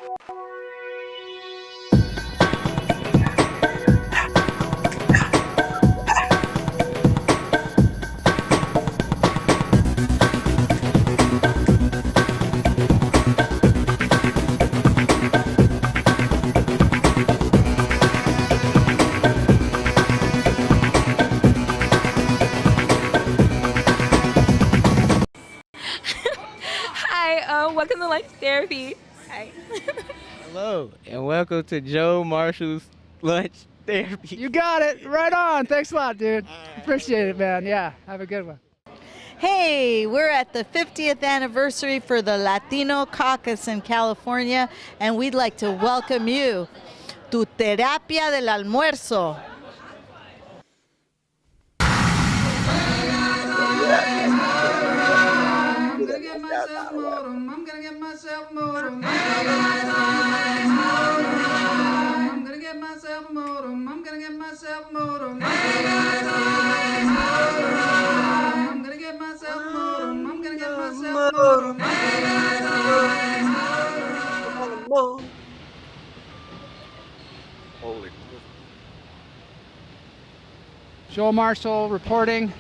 Welcome to Lunch Therapy. Hi. Hello, and welcome to Joe Marshall's Lunch Therapy. You got it. Right on. Thanks a lot, dude. Appreciate it, man. Yeah, have a good one. Hey, we're at the 50th anniversary for the Latino Caucus in California, and we'd like to welcome you to Terapia del Almuerzo. I'm gonna get myself a motor. I'm gonna get myself a motor. I'm gonna get myself a motor. I'm gonna get myself a motor. I'm gonna get myself a motor. Holy. Joel Marshall reporting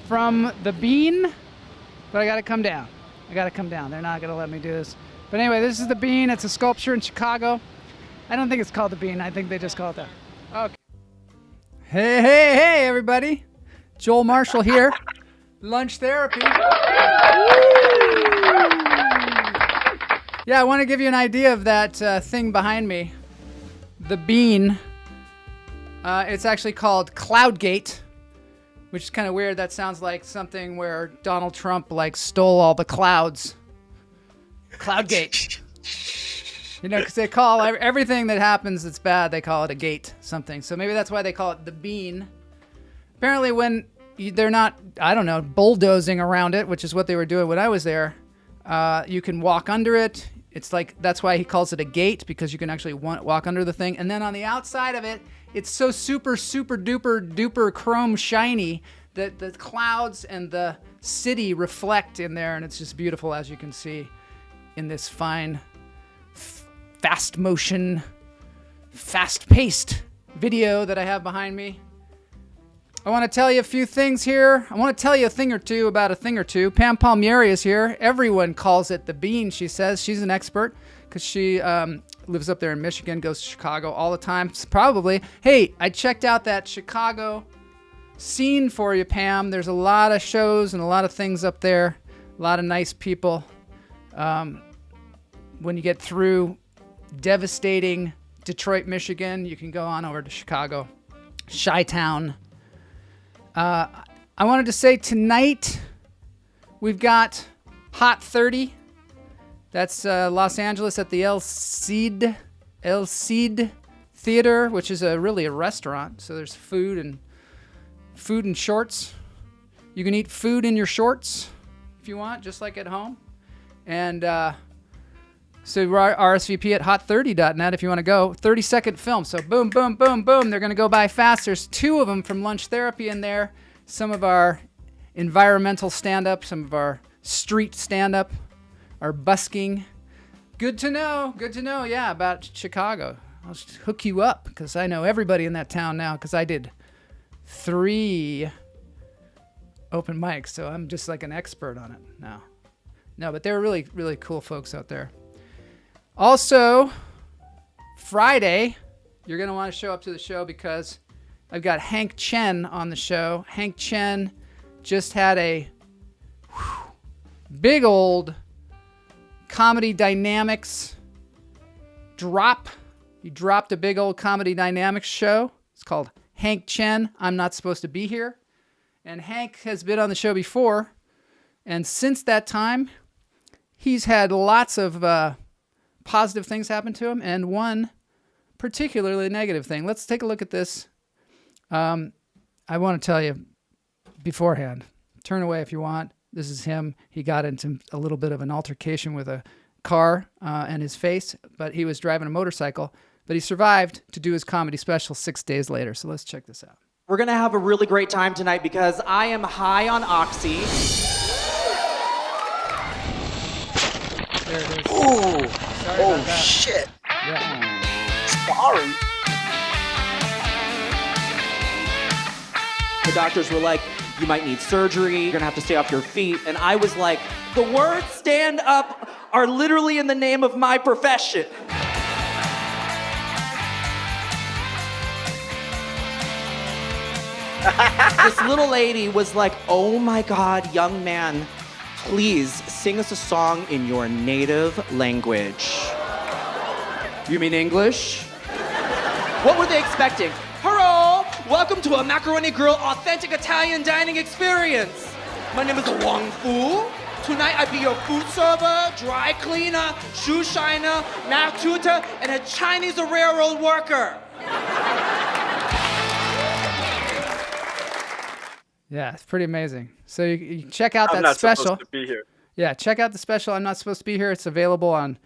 from the Bean, but I gotta come down. They're not going to let me do this. But anyway, this is the Bean. It's a sculpture in Chicago. I don't think it's called the Bean. I think they just call it that. Okay. Hey, everybody. Joel Marshall here. Lunch Therapy. Yeah, I want to give you an idea of that thing behind me. The Bean. It's actually called Cloudgate, which is kind of weird. That sounds like something where Donald Trump stole all the clouds. Cloudgate. Because they call everything that happens that's bad, they call it a gate, something. So maybe that's why they call it the Bean. Apparently when they're not, bulldozing around it, which is what they were doing when I was there, you can walk under it. It's that's why he calls it a gate, because you can actually walk under the thing. And then on the outside of it, it's so super duper chrome shiny that the clouds and the city reflect in there, and it's just beautiful, as you can see in this fine, fast motion, fast-paced video that I have behind me. I want to tell you a few things here. I want to tell you a thing or two about a thing or two. Pam Palmieri is here. Everyone calls it the Bean, she says. She's an expert because she lives up there in Michigan, goes to Chicago all the time, probably. Hey, I checked out that Chicago scene for you, Pam. There's a lot of shows and a lot of things up there, a lot of nice people. When you get through devastating Detroit, Michigan, you can go on over to Chicago, Chi-Town. I wanted to say tonight we've got Hot 30. That's Los Angeles at the El Cid Theater, which is really a restaurant. So there's food and shorts. You can eat food in your shorts if you want, just like at home. And so RSVP at hot30.net if you want to go. 30-second film. So boom, boom, boom, boom. They're going to go by fast. There's 2 of them from Lunch Therapy in there. Some of our environmental stand-up, some of our street stand-up, our busking. Good to know, yeah, about Chicago. I'll just hook you up because I know everybody in that town now because I did 3 open mics, so I'm just like an expert on it now. No, but they're really, really cool folks out there. Also, Friday, you're going to want to show up to the show because I've got Hank Chen on the show. Hank Chen just had a big old Comedy Dynamics drop. He dropped a big old Comedy Dynamics show. It's called Hank Chen, I'm Not Supposed to Be Here. And Hank has been on the show before. And since that time, he's had lots of positive things happen to him and one particularly negative thing. Let's take a look at this. I want to tell you beforehand. Turn away if you want. This is him. He got into a little bit of an altercation with a car and his face, but he was driving a motorcycle. But he survived to do his comedy special 6 days later. So let's check this out. We're going to have a really great time tonight because I am high on Oxy. There it is. Ooh. Sorry about that. shit. Yeah. Sorry. The doctors were like, you might need surgery, you're gonna have to stay off your feet. And I was like, the words stand up are literally in the name of my profession. This little lady was like, oh my God, young man, please sing us a song in your native language. You mean English? What were they expecting? Hello, welcome to a Macaroni Grill authentic Italian dining experience. My name is Wong Fu. Tonight I'll be your food server, dry cleaner, shoe shiner, math tutor, and a Chinese railroad worker. Yeah, it's pretty amazing. So you check out I'm that not special. supposed to be here. Yeah, check out the special. I'm Not Supposed to Be Here. It's available on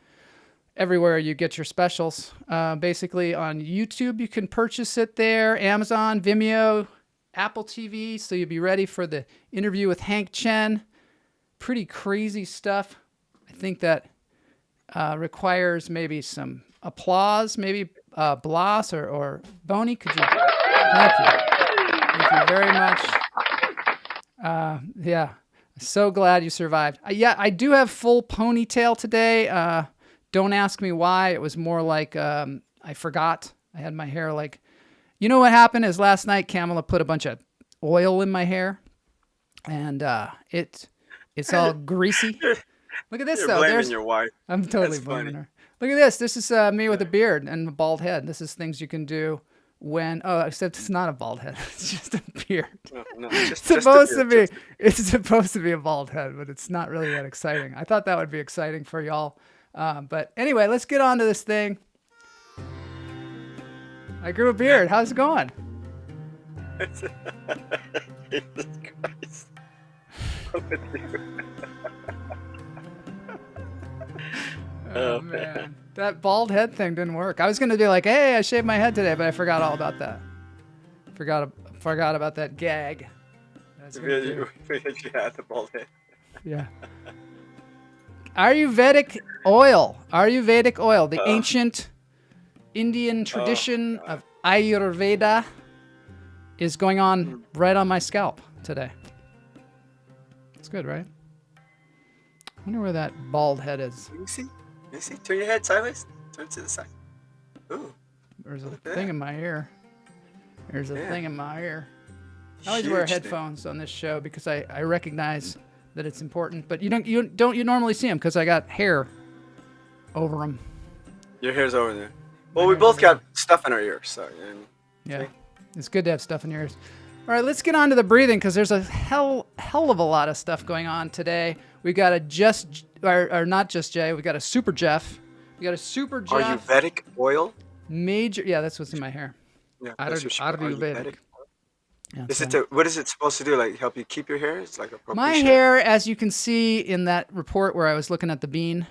everywhere you get your specials. Basically on YouTube, you can purchase it there. Amazon, Vimeo, Apple TV. So you'll be ready for the interview with Hank Chen. Pretty crazy stuff. I think that requires maybe some applause. Maybe Blas or Boney. Could you? Thank you. Thank you very much. Yeah. So glad you survived. Yeah, I do have full ponytail today. Don't ask me why. It was more like I forgot. I had my hair like... You know what happened is last night Kamala put a bunch of oil in my hair. And it's all greasy. Look at this, You're though. blaming your wife. I'm totally That's blaming funny. her. Look at this. This is me with a beard and a bald head. This is things you can do when... Oh, except it's not a bald head. It's just a beard. No, It's supposed to be a bald head, but it's not really that exciting. I thought that would be exciting for y'all. But anyway, let's get on to this thing. I grew a beard. How's it going? Jesus Christ. Oh, man. That bald head thing didn't work. I was going to be like, hey, I shaved my head today, but I forgot all about that. Forgot about that gag. That's You had the bald head. Yeah. Ayurvedic oil. Ayurvedic oil. The ancient Indian tradition of Ayurveda is going on right on my scalp today. It's good, right? I wonder where that bald head is. Let me see. Turn your head sideways. Turn to the side. Ooh. There's a Look at thing that. in my ear. There's a Yeah. thing in my ear. I always wear Huge thing. headphones on this show because I recognize that it's important. But you don't normally see them because I got hair over them. Your hair's over there. Well, we both got stuff in our ears, so. Yeah, it's good to have stuff in your ears. All right, let's get on to the breathing because there's a hell of a lot of stuff going on today. We got or not just Jay. We got a super Jeff. We got a super Jeff. Ayurvedic oil? Major. Yeah, that's what's in my hair. Yeah, that's what Ayurvedic. Yeah, what is it supposed to do? Like help you keep your hair? It's like a my hair, as you can see in that report where I was looking at the bean,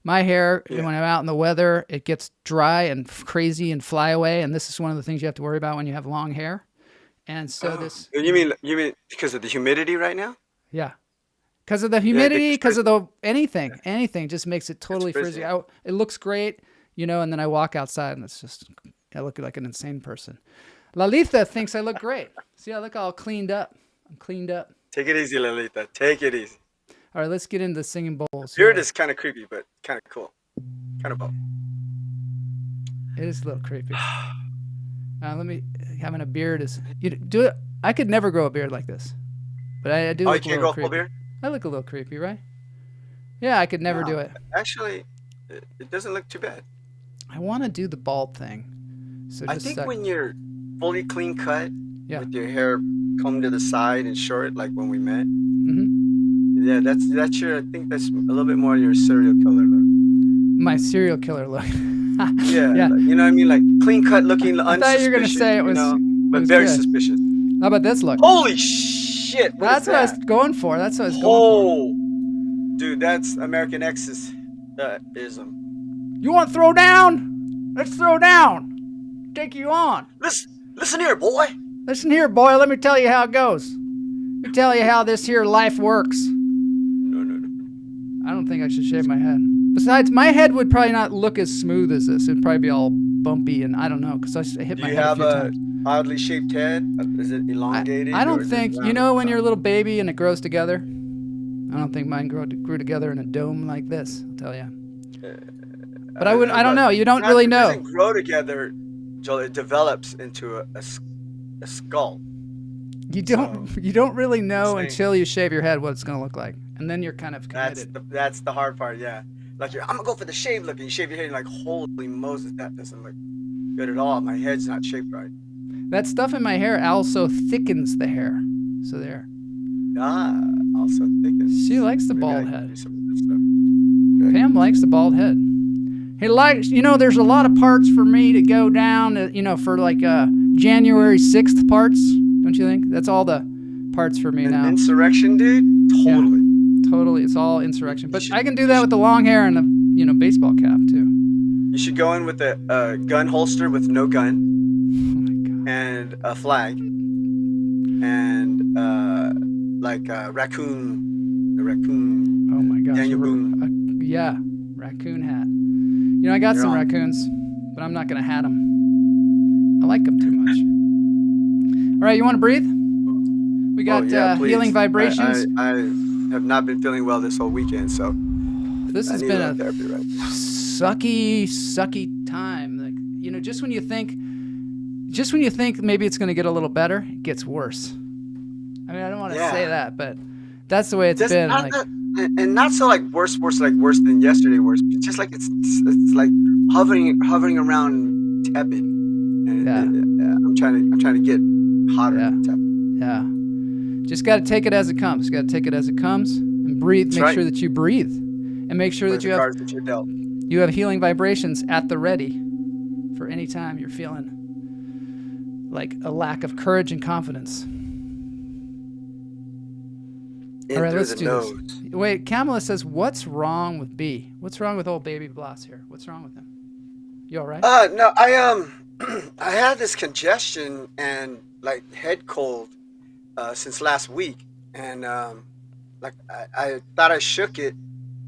my hair, when I'm out in the weather, it gets dry and crazy and fly away. And this is one of the things you have to worry about when you have long hair. And so You mean because of the humidity right now? Yeah. Because of the humidity, because of the anything just makes it totally frizzy. It looks great, and then I walk outside and I look like an insane person. Lalitha thinks I look great. See, I look all cleaned up. I'm cleaned up. Take it easy, Lolita. Take it easy. All right, let's get into the singing bowls. Beard is kind of creepy, but kind of cool. Kind of both. It is a little creepy. Having a beard is I could never grow a beard like this, but I do. Oh, look you can't a little grow a full creepy. beard? I look a little creepy, right? Yeah, I could never do it. Actually, it doesn't look too bad. I want to do the bald thing. So I think when you're fully clean cut, with your hair combed to the side and short, like when we met. Mm-hmm. Yeah, that's your. I think that's a little bit more your serial killer look. My serial killer look. Yeah. Yeah. Like, you know what I mean? Like clean cut looking. I thought you were gonna say it was, but very good. suspicious. How about this look? Holy shit! That's what I was going for. That's what I was going for. Dude, that's American Exorcism. You want to throw down? Let's throw down. Take you on. Listen here, boy. Listen here, boy. Let me tell you how it goes. Let me tell you how this here life works. No. I don't think I should shave my head. Besides, my head would probably not look as smooth as this. It'd probably be all bumpy, and I don't know, because I hit my head a few times. Do you have a oddly shaped head? Is it elongated? I don't think, you know, when you're a little baby and it grows together? I don't think mine grew together in a dome like this, I'll tell you. But I don't know. You don't really know. It doesn't grow together, Joel. It develops into a skull. You don't really know until you shave your head what it's going to look like. And then you're kind of committed. That's the hard part, yeah. Like, I'm going to go for the shave look, and you shave your head, and you're like, holy Moses, that doesn't look good at all. My head's not shaped right. That stuff in my hair also thickens the hair. So there. Also thickens. She likes the bald head. Pam likes the bald head. He likes, you know, there's a lot of parts for me to go down, you know, for like January 6th parts, don't you think? That's all the parts for me now. Insurrection, dude? Totally. Yeah, totally. It's all insurrection. But I can do that with the long hair and the, you know, baseball cap, too. You should go in with a gun holster with no gun. Oh, my God. And a flag. And, like a raccoon. Oh, my gosh. Daniel Boone. Yeah, raccoon hat. You know, I got some raccoons, but I'm not going to hat them. I like them too much. All right, you want to breathe? We got healing vibrations. I have not been feeling well this whole weekend, so this has been a therapy, right? sucky time. Like, you know, just when you think maybe it's going to get a little better, it gets worse. I mean, I don't want to say that, but that's the way it's been. And not so like worse than yesterday. It's just like it's like hovering around tepid. And I'm trying to get hotter than tepid. Yeah. Just got to take it as it comes. Got to take it as it comes and breathe. Make sure that you breathe, and make sure that you have healing vibrations at the ready for any time you're feeling like a lack of courage and confidence. All right, let's do this. Wait, Kamala says, what's wrong with B? What's wrong with old baby Bloss here? What's wrong with him? You all right? No, I had this congestion and like head cold since last week, and like I thought I shook it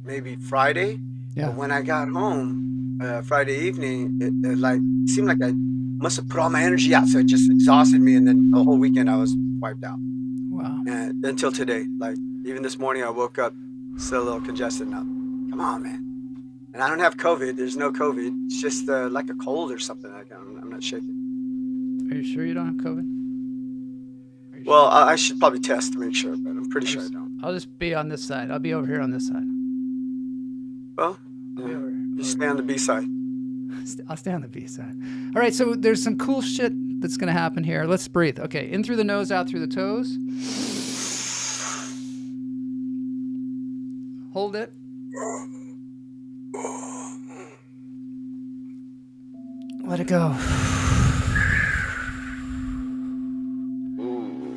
maybe Friday. Yeah. But when I got home Friday evening, it like seemed like I must have put all my energy out, so it just exhausted me, and then the whole weekend I was wiped out. Wow. And until today, like even this morning, I woke up still a little congested. Now, come on, man. And I don't have COVID. There's no COVID. It's just like a cold or something. I'm not shaking. Are you sure you don't have COVID? Well, I should probably test to make sure, but I'm pretty sure I don't. I'll just be on this side. I'll be over here on this side. Well, you stay on the B side. I'll stay on the B side. All right, so there's some cool shit that's going to happen here. Let's breathe. Okay, in through the nose, out through the toes. Hold it. Let it go.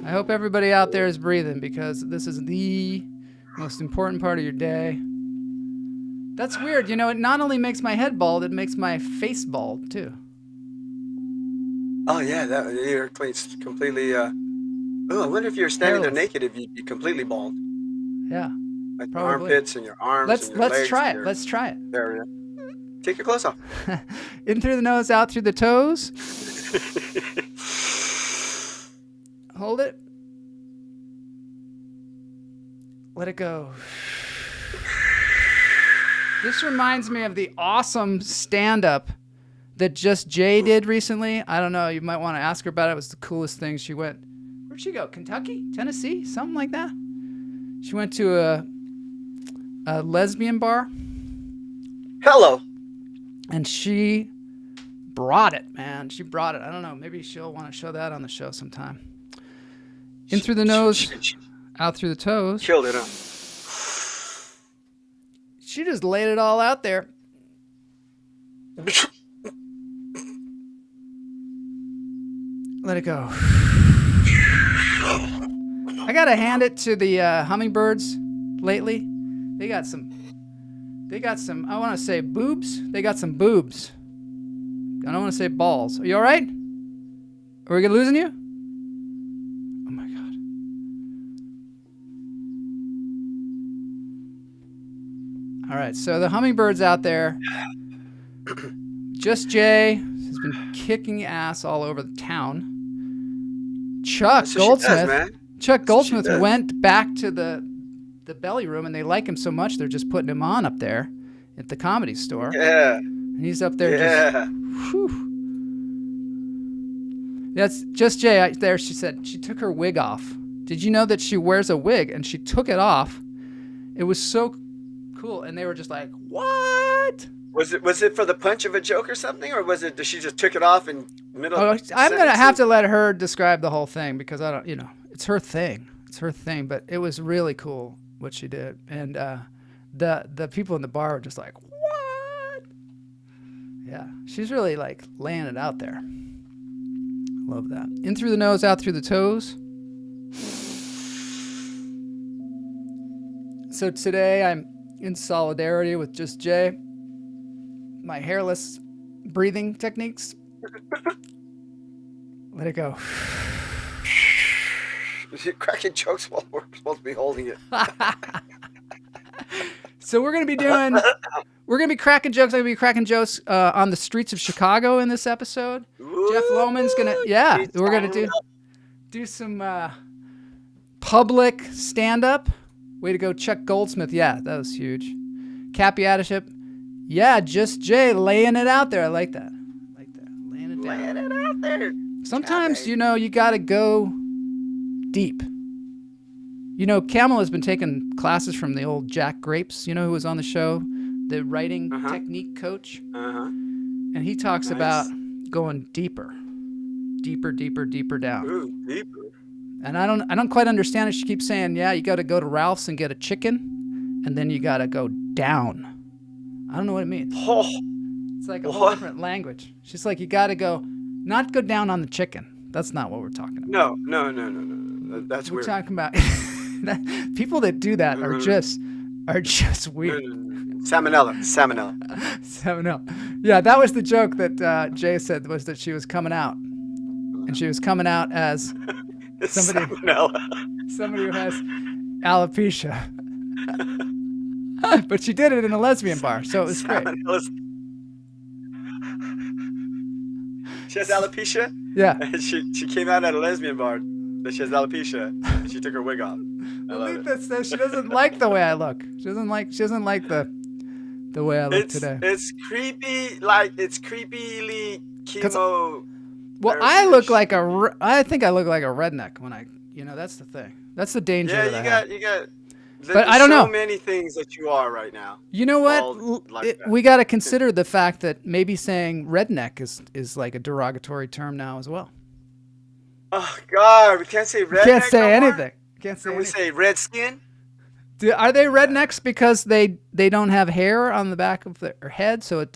I hope everybody out there is breathing, because this is the most important part of your day. That's weird. You know, it not only makes my head bald, it makes my face bald, too. Oh, yeah, you're completely... I wonder if you're standing there naked, if you'd be completely bald. Yeah. Like probably. Your armpits and your arms and your legs. Let's try it. Let's try it. There, yeah. Take your clothes off. In through the nose, out through the toes. Hold it. Let it go. This reminds me of the awesome stand-up that Just Jay did recently. I don't know. You might want to ask her about it. It was the coolest thing. She went, where'd she go? Kentucky? Tennessee? Something like that? She went to a lesbian bar. Hello. And she brought it, man. She brought it. I don't know. Maybe she'll want to show that on the show sometime. In through the nose, out through the toes. Killed it, huh? She just laid it all out there. Let it go. I gotta hand it to the hummingbirds lately. They got some, I want to say boobs. They got some boobs. I don't want to say balls. Are you all right? Are we losing you? Oh my God. All right, so the hummingbirds out there. Just Jay has been kicking ass all over the town. Chuck That's what she does, Goldsmith. man. Chuck That's what she Goldsmith does. went back to the belly room, and they like him so much they're just putting him on up there at the Comedy Store. Yeah. And he's up there Yeah. just. Whew. That's Just Jay there. She said she took her wig off. Did you know that she wears a wig? And she took it off. It was so cool, and they were just like, "What?" Was it for the punch of a joke or something, or was it she just took it off in middle? Oh, of I'm gonna have sentences? to let her describe the whole thing because I don't, it's her thing. It's her thing, but it was really cool what she did, and the people in the bar were just like, "What?" Yeah, she's really like laying it out there. Love that. In through the nose, out through the toes. So today I'm in solidarity with Just Jay. My hairless breathing techniques. Let it go. You're cracking jokes while we're supposed to be holding it. So we're gonna be cracking jokes. I'm gonna be cracking jokes on the streets of Chicago in this episode. Jeff Lohman's we're gonna do some public stand-up. Way to go, Chuck Goldsmith. Yeah, that was huge. Cappy Addership. Yeah, Just Jay laying it out there. I like that. Laying it down. Laying it out there. Sometimes, you gotta go deep. Camel has been taking classes from the old Jack Grapes, who was on the show, the writing technique coach. And he talks about going deeper down. Ooh, deeper. And I don't quite understand it. She keeps saying, yeah, you got to go to Ralph's and get a chicken, and then you got to go down. I don't know what it means. Oh, It's like a whole different language. She's like, you got to not go down on the chicken. That's not what we're talking about. No. That's We're weird. talking about people that do that are just weird. Salmonella. 7-0. Yeah, that was the joke that Jay said, was that she was coming out. And she was coming out as somebody who has alopecia. But she did it in a lesbian bar, so it was great. She has alopecia? Yeah. And she came out at a lesbian bar that she has alopecia, and she took her wig off. I love it. That says she doesn't like the way I look. She doesn't like the way I look today. It's creepy, it's creepily chemo. Well, I think I look like a redneck when that's the thing. That's the danger that I have. You got. But I don't know. So many things that you are right now. You know what? We got to consider the fact that maybe saying redneck is like a derogatory term now as well. Oh God, we can't say redneck. Can't say no more? anything. Can't say Can we anything. say redskin? Are they rednecks because they don't have hair on the back of their head, so it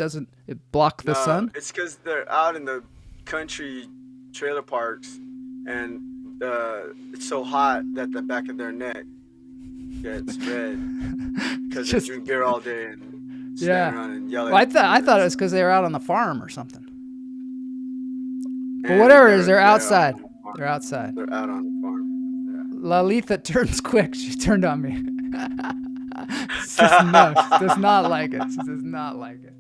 block the sun? It's because they're out in the country trailer parks, and it's so hot that the back of their neck gets red because they drink beer all day and stand around and yell at. Well, I thought it was because they were out on the farm or something. But whatever it is, they're outside. They're outside. They're out on the farm. Lalitha turns quick. She turned on me. She does not like it. She does not like it.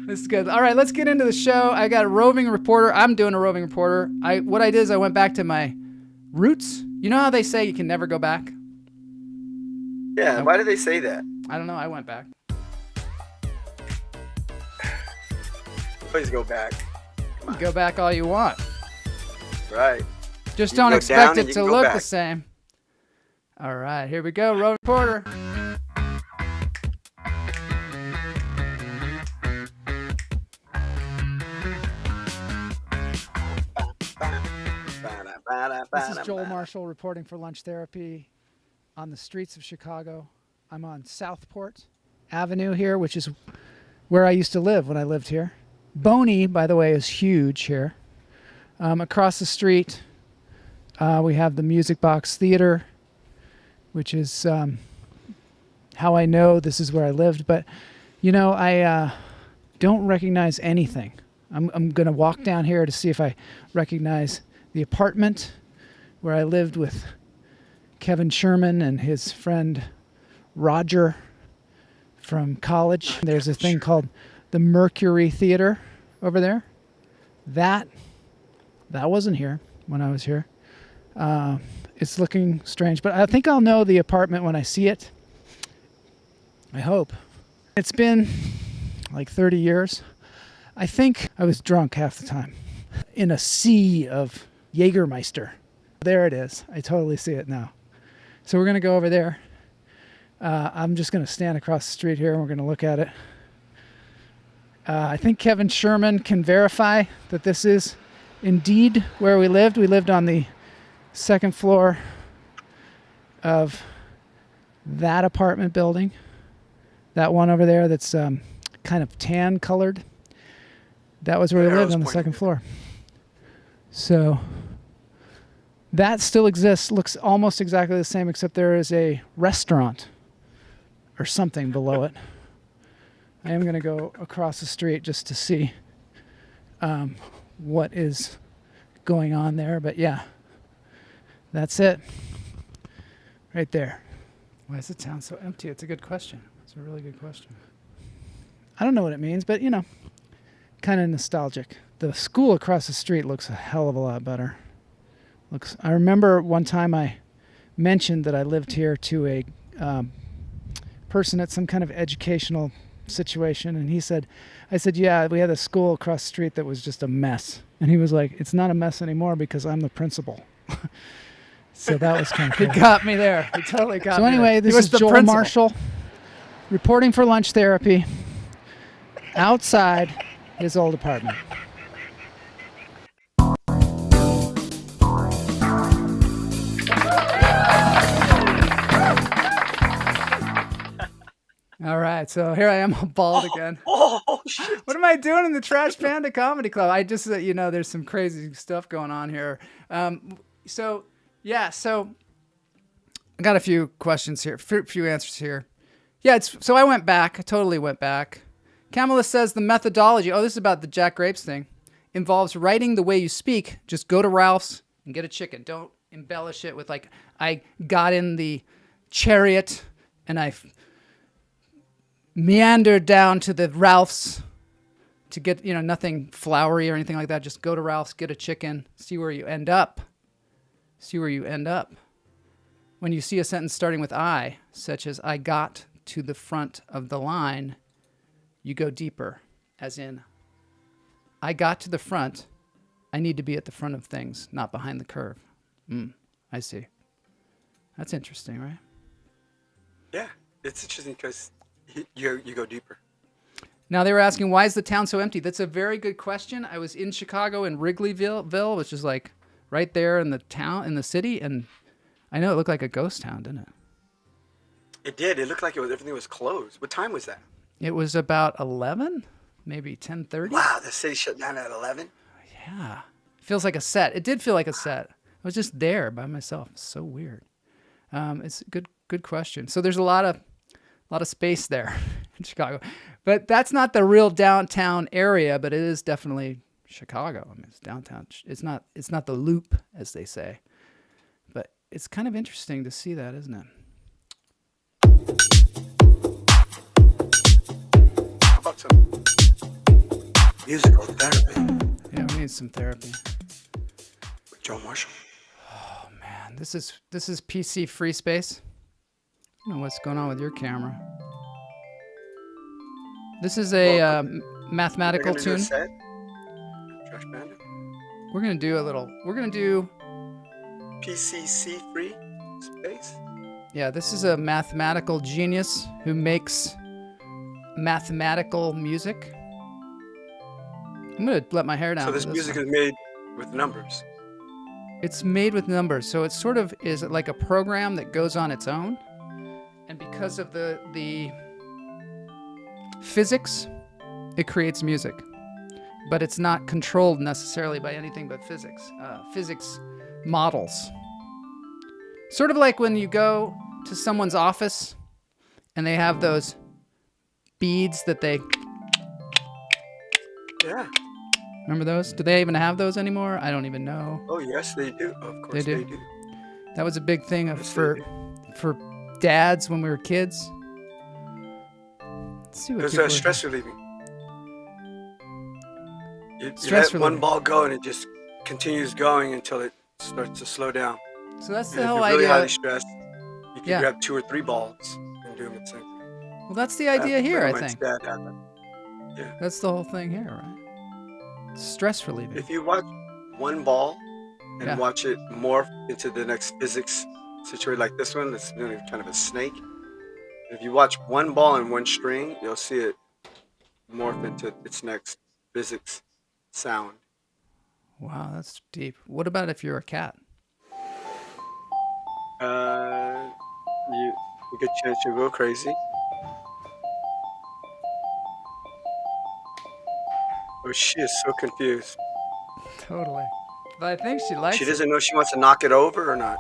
This is good. All right, let's get into the show. I got a roving reporter. I'm doing a roving reporter. What I did is I went back to my roots. You know how they say you can never go back? Yeah, why do they say that? I don't know. I went back. Please go back. Go back all you want. Right. Just You don't can go expect down and it you to can go look back. the same. All right, here we go. Roving reporter. This is Joel Marshall reporting for Lunch Therapy on the streets of Chicago. I'm on Southport Avenue here, which is where I used to live when I lived here. Boney, by the way, is huge here. Across the street, we have the Music Box Theater, which is how I know this is where I lived. But, I don't recognize anything. I'm going to walk down here to see if I recognize the apartment where I lived with Kevin Sherman and his friend Roger from college. There's a thing called the Mercury Theater over there. That wasn't here when I was here. It's looking strange, but I think I'll know the apartment when I see it. I hope. It's been like 30 years. I think I was drunk half the time in a sea of Jägermeister. There it is. I totally see it now. So we're going to go over there. I'm just going to stand across the street here and we're going to look at it. I think Kevin Sherman can verify that this is indeed where we lived. We lived on the second floor of that apartment building. That one over there that's kind of tan colored. That was where we lived on the second floor. So that still exists. Looks almost exactly the same, except there is a restaurant or something below it. I am going to go across the street just to see what is going on there. But yeah, that's it. Right there. Why is the town so empty? It's a good question. It's a really good question. I don't know what it means, but, you know, kind of nostalgic. The school across the street looks a hell of a lot better. I remember one time I mentioned that I lived here to a person at some kind of educational situation, and I said, yeah, we had a school across the street that was just a mess. And he was like, it's not a mess anymore because I'm the principal. So that was kind of cool. He got me there. He totally got me. So anyway, this is Joel principal. Marshall reporting for lunch therapy outside his old apartment. All right, so here I am, bald again. Oh, shit. What am I doing in the Trash Panda Comedy Club? I just, there's some crazy stuff going on here. So I got a few questions here, a few answers here. Yeah, so I went back. I totally went back. Kamala says the methodology, this is about the Jack Grapes thing, involves writing the way you speak. Just go to Ralph's and get a chicken. Don't embellish it with like, I got in the chariot and I meandered down to the Ralph's to get, nothing flowery or anything like that. Just go to Ralph's, get a chicken, see where you end up. See where you end up. When you see a sentence starting with I, such as I got to the front of the line, you go deeper, as in, I got to the front, I need to be at the front of things, not behind the curve. I see. That's interesting, right? Yeah, it's interesting because you go deeper. Now they were asking, why is the town so empty? That's a very good question. I was in Chicago in Wrigleyville, which is like right there in the town, in the city, and I know it looked like a ghost town, didn't it? It did. It looked like everything was closed. What time was that? It was about 11, maybe 10:30. Wow, the city shut down at 11? Yeah. Feels like a set. It did feel like a set. I was just there by myself. It's so weird. It's a good question. So there's a lot of space there in Chicago. But that's not the real downtown area, but it is definitely Chicago. I mean, it's downtown. It's not the Loop, as they say. But it's kind of interesting to see that, isn't it? How about some musical therapy? Yeah, we need some therapy. With Joe Marshall. Oh man, this is PC free space. I don't know what's going on with your camera. This is a mathematical tune. Trash Panda? We're gonna do PCC free space? Yeah, this is a mathematical genius who makes mathematical music. I'm gonna let my hair down. So this music is made with numbers. It's made with numbers, so it sort of is like a program that goes on its own. And because of the physics, it creates music. But it's not controlled necessarily by anything but physics. Physics models. Sort of like when you go to someone's office and they have those beads that they... Yeah. Remember those? Do they even have those anymore? I don't even know. Oh, yes, they do. Of course they do. That was a big thing for dads when we were kids. Let's see what Because people are- stress relieving. You Stress let one relieving. ball go and it just continues going until it starts to slow down. So that's And the if whole you're really idea. highly stressed, you can Yeah. grab 2 or 3 balls and do them at the same time. Well, that's the idea here, I think. Dad had that. Yeah. That's the whole thing here, right? Stress relieving. If you watch one ball and Yeah. watch it morph into the next physics situation like this one, that's really kind of a snake. If you watch one ball and one string, you'll see it morph into its next physics sound. Wow, that's deep. What about if you're a cat? You get a chance to go crazy. Oh, she is so confused. Totally. But I think she likes She it. doesn't know if she wants to knock it over or not.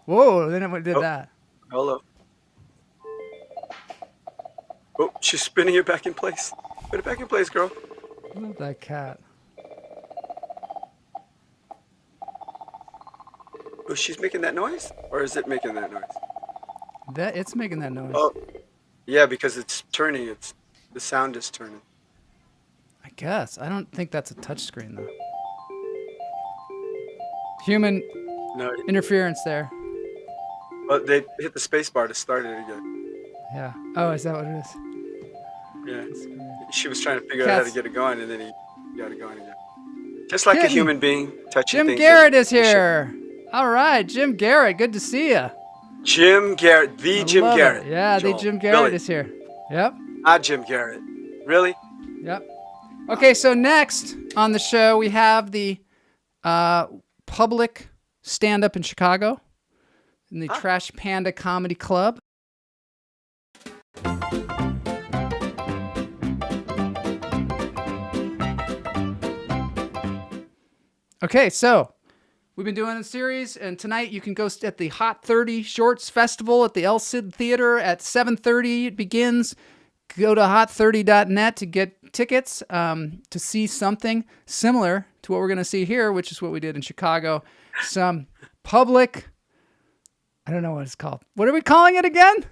Whoa, then it did Oh. that. Hello. Oh, she's spinning it back in place. Put it back in place, girl. I love that cat. Oh, she's making that noise? Or is it making that noise? It's making that noise. Oh, yeah, because it's turning. The sound is turning. I guess. I don't think that's a touch screen though. Human No, interference there. but they hit the space bar to start it again. Yeah. Oh, is that what it is? Yeah. That's great. She was trying to figure out how to Cats. get it going, and then he got it going again. Just like a Kitten. human being touching Jim things. Garrett is that he here. All right, Jim Garrett. Good to see you. shouldn't. Jim Garrett, the Jim Garrett. Yeah, the Joel. Jim Garrett Really? is here. Yep. Not Jim Garrett. Really? Yep. Okay, so next on the show we have the public stand-up in Chicago in the Trash Panda Comedy Club. Okay, so we've been doing a series, and tonight you can go at the Hot 30 Shorts Festival at the El Cid Theater at 7:30. It begins. Go to hot30.net to get tickets to see something similar to what we're going to see here, which is what we did in Chicago. Some public, I don't know what it's called. What are we calling it again?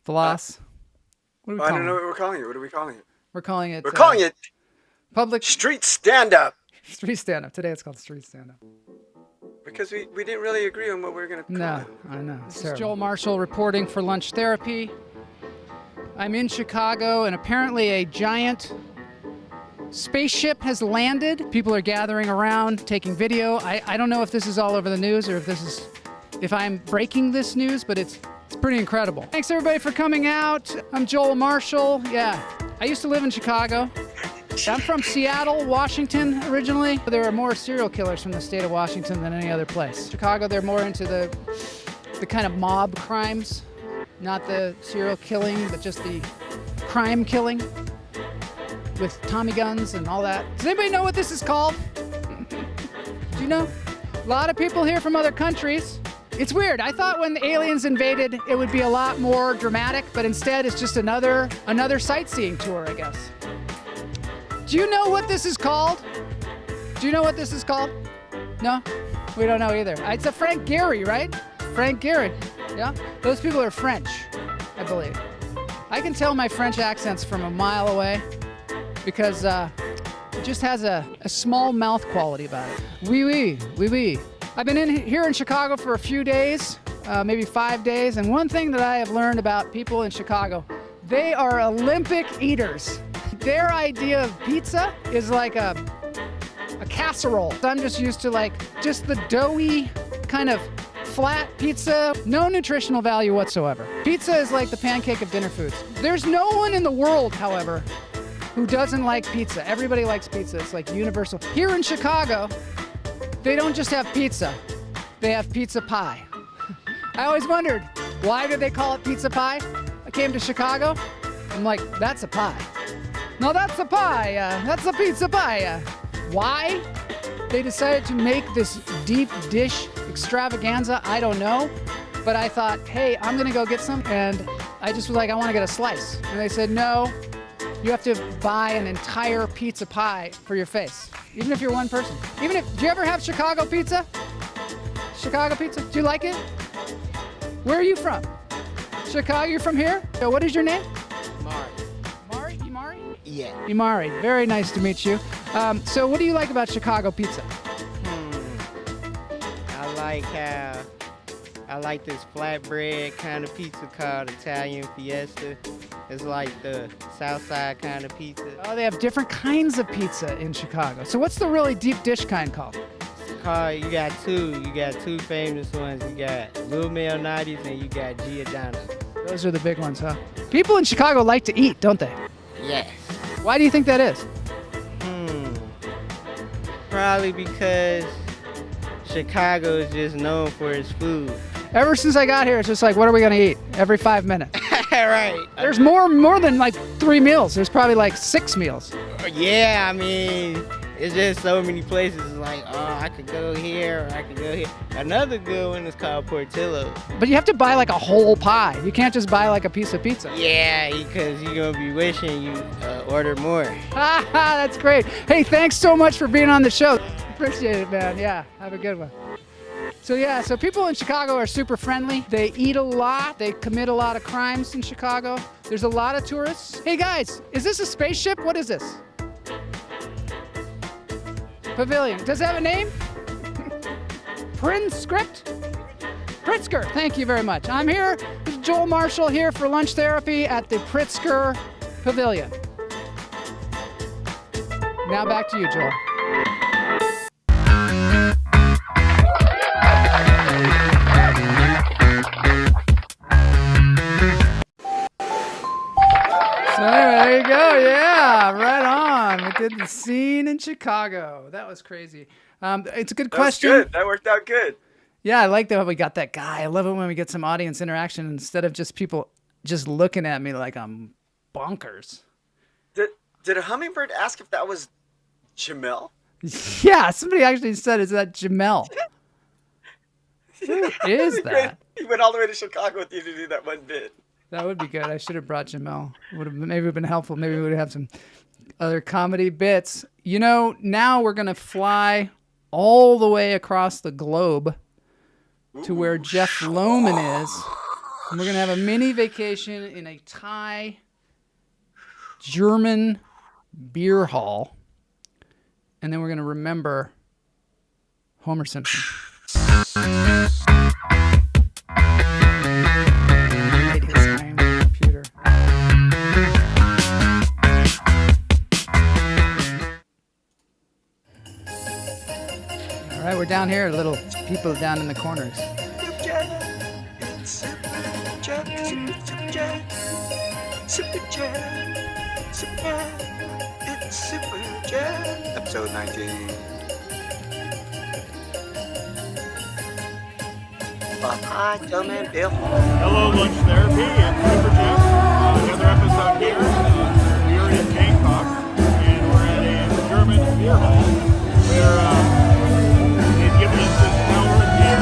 Floss. What are we I calling don't know it? what we're calling it. What are we calling it? We're calling it. We're calling it public street stand-up. street stand-up. Today it's called street stand-up. Because we didn't really agree on what we were going to call No, it. I know. This is Joel Marshall reporting for Lunch Therapy. I'm in Chicago, and apparently a giant spaceship has landed. People are gathering around, taking video. I don't know if this is all over the news or if I'm breaking this news, but it's pretty incredible. Thanks everybody for coming out. I'm Joel Marshall. Yeah, I used to live in Chicago. I'm from Seattle, Washington originally. There are more serial killers from the state of Washington than any other place. Chicago, they're more into the kind of mob crimes, not the serial killing, but just the crime killing with Tommy guns and all that. Does anybody know what this is called? Do you know? A lot of people here from other countries. It's weird. I thought when the aliens invaded, it would be a lot more dramatic, but instead it's just another sightseeing tour, I guess. Do you know what this is called? Do you know what this is called? No? We don't know either. It's a Frank Gehry, right? Frank Gehry. Yeah? Those people are French, I believe. I can tell my French accents from a mile away because it just has a small mouth quality about it. Oui, oui, oui, oui. I've been here in Chicago for a few days, maybe 5 days, and one thing that I have learned about people in Chicago, they are Olympic eaters. Their idea of pizza is like a casserole. I'm just used to just the doughy kind of flat pizza, no nutritional value whatsoever. Pizza is like the pancake of dinner foods. There's no one in the world, however, who doesn't like pizza. Everybody likes pizza. It's like universal. Here in Chicago, they don't just have pizza. They have pizza pie. I always wondered, why do they call it pizza pie? I came to Chicago. I'm like, that's a pie. No, that's a pie. That's a pizza pie. Why they decided to make this deep dish extravaganza, I don't know. But I thought, hey, I'm going to go get some. And I just was like, I want to get a slice. And they said, no, you have to buy an entire pizza pie for your face. Even if you're one person. Do you ever have Chicago pizza? Chicago pizza? Do you like it? Where are you from? Chicago. You're from here? So what is your name? Mari. Imari? Yeah. Imari. Very nice to meet you. So what do you like about Chicago pizza? I like this flatbread kind of pizza called Italian Fiesta. It's like the South Side kind of pizza. Oh, they have different kinds of pizza in Chicago. So what's the really deep dish kind called? You got two. You got two famous ones. You got Little Malnati's and you got Giordano's. Those are the big ones, huh? People in Chicago like to eat, don't they? Yes. Why do you think that is? Probably because Chicago is just known for its food. Ever since I got here, it's just like, what are we gonna eat? Every 5 minutes. Right. There's more than like 3 meals. There's probably like 6 meals. Yeah, I mean, it's just so many places. Like, oh, I could go here or I could go here. Another good one is called Portillo's. But you have to buy like a whole pie. You can't just buy like a piece of pizza. Yeah, because you're going to be wishing you ordered more. That's great. Hey, thanks so much for being on the show. Appreciate it, man. Yeah, have a good one. So people in Chicago are super friendly. They eat a lot. They commit a lot of crimes in Chicago. There's a lot of tourists. Hey guys, is this a spaceship? What is this? Pavilion. Does it have a name? Pritzker? Thank you very much. I'm here with Joel Marshall here for lunch therapy at the Pritzker Pavilion. Now back to you, Joel. So anyway, there you go. Yeah, right on. We did the scene in Chicago. That was crazy. It's a good question. That was good. That worked out good. Yeah, I like that we got that guy. I love it when we get some audience interaction instead of just people just looking at me like I'm bonkers. Did a hummingbird ask if that was Jamel? Yeah, somebody actually said, "Is that Jamel?" Who is that? He went all the way to Chicago with you to do that one bit. That would be good. I should have brought Jamel. Would have maybe been helpful. Maybe we would have some other comedy bits. You know, now we're gonna fly all the way across the globe to where Jeff Lohman is. And we're gonna have a mini vacation in a Thai German beer hall. And then we're gonna remember Homer Simpson. Made his iron computer. All right, we're down here. Little people down in the corners. Episode 19. Hi, gentlemen, Bill. Hello, Lunch Therapy and Super Jeff. Another episode here. We are in Bangkok, and we're at a German beer hall where they've given us this tower of beer.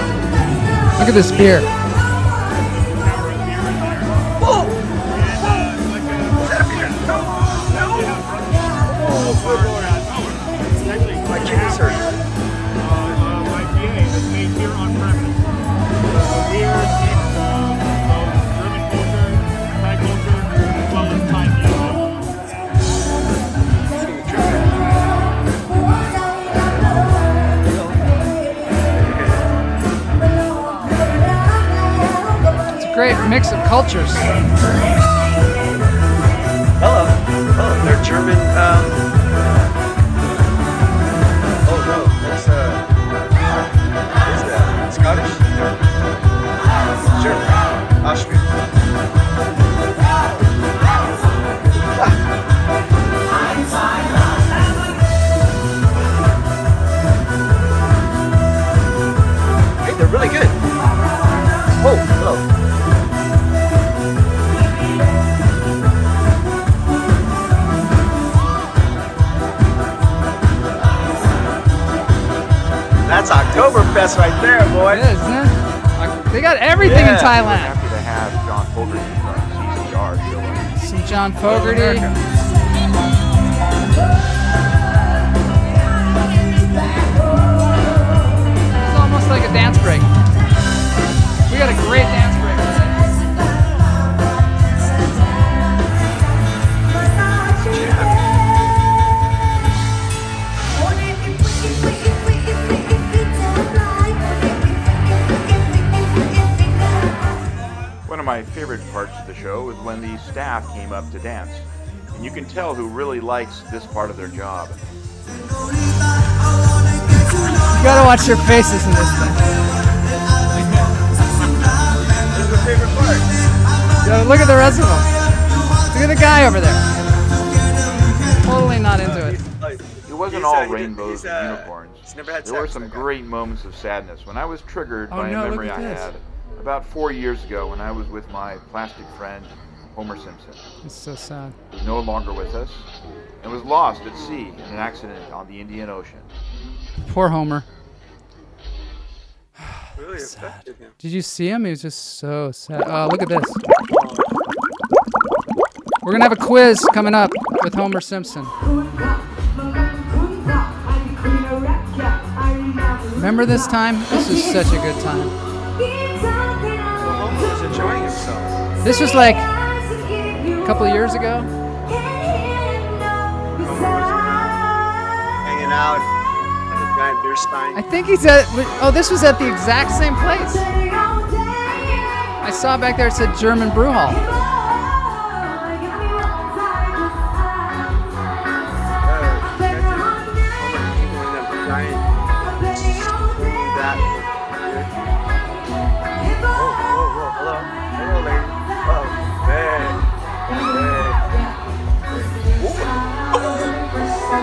Look at this beer. Tower of beer in there. Whoa! And like a... Is that a beer? No! It's actually My kidney surgery. IPA that's made here on premise. Beer mix of German culture, Thai culture, as well as Thai music. It's a great mix of cultures. Hello. Oh, they're German. Oh no, that's what is that? Scottish? German. Austrian. Hey, they're really good. Oh, hello. That's Oktoberfest right there, boy. It is, isn't it? They got everything in Thailand. Happy to have John Fogerty from CCR. Some John Fogerty. It's almost like a dance break. We got a great dance break. my favorite parts of the show was when the staff came up to dance. And you can tell who really likes this part of their job. You gotta watch their faces in this thing. This is my favorite part. Yo, look at the rest of them. Look at the guy over there. Totally not into it. It wasn't all rainbows and unicorns. There were some great moments of sadness when I was triggered by a memory I had about 4 years ago when I was with my plastic friend, Homer Simpson. It's so sad. He was no longer with us and was lost at sea in an accident on the Indian Ocean. Poor Homer. Really affected him. Did you see him? He was just so sad. Oh, look at this. We're gonna have a quiz coming up with Homer Simpson. Remember this time? This is such a good time. Homer was enjoying himself. This was like a couple of years ago. Homer was hanging out at the giant beer stein. I think he's at. Oh, this was at the exact same place. I saw back there it said German Brew Hall.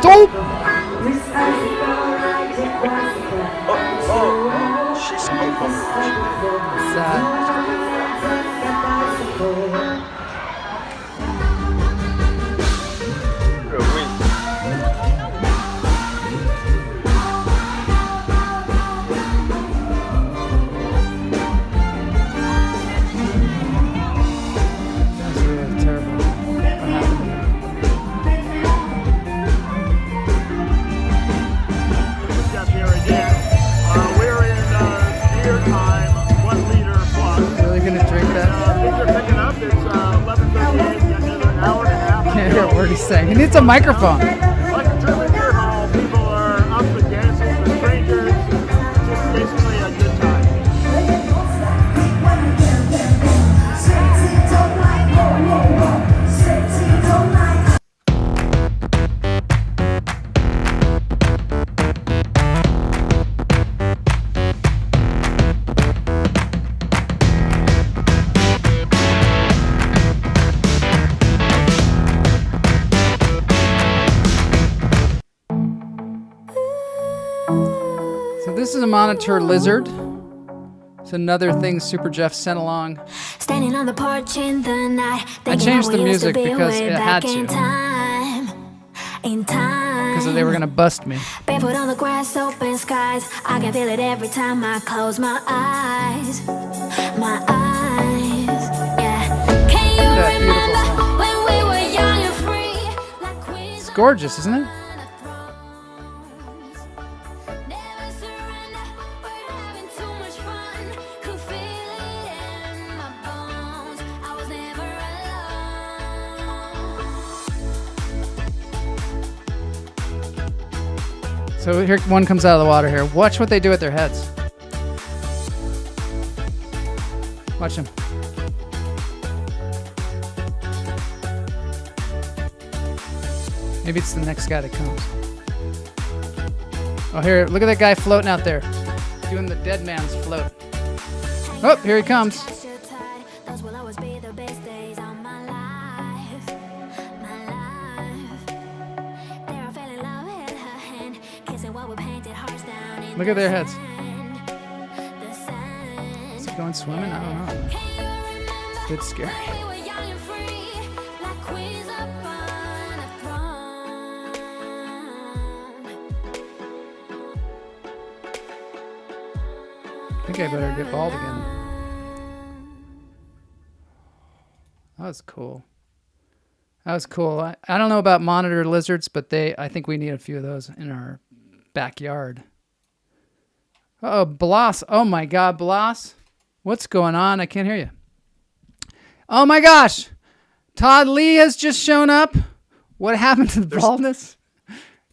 Dope. She spoke on Sad. What he's saying. He needs a microphone. Like a German beer hall, people are up and dancing with strangers. Just basically a good time. This is a monitor lizard. It's another thing Super Jeff sent along. Standing on the porch in the night, I changed the music because it had to. Because they were gonna bust me. Barefoot on the grass, open skies. I can feel it every time I close my eyes. My eyes, yeah. Can you remember when we were young and free? It's gorgeous, isn't it? So here one comes out of the water here. Watch what they do with their heads. Watch him. Maybe it's the next guy that comes. Oh, here, look at that guy floating out there. Doing the dead man's float. Oh, here he comes. Look at their heads. Is he going swimming? I don't know. It's scary. I think I better get bald again. That was cool. That was cool. I don't know about monitor lizards, but I think we need a few of those in our backyard. Oh, Blas. Oh my God, Blas. What's going on? I can't hear you. Oh my gosh. Todd Lee has just shown up. What happened to the baldness?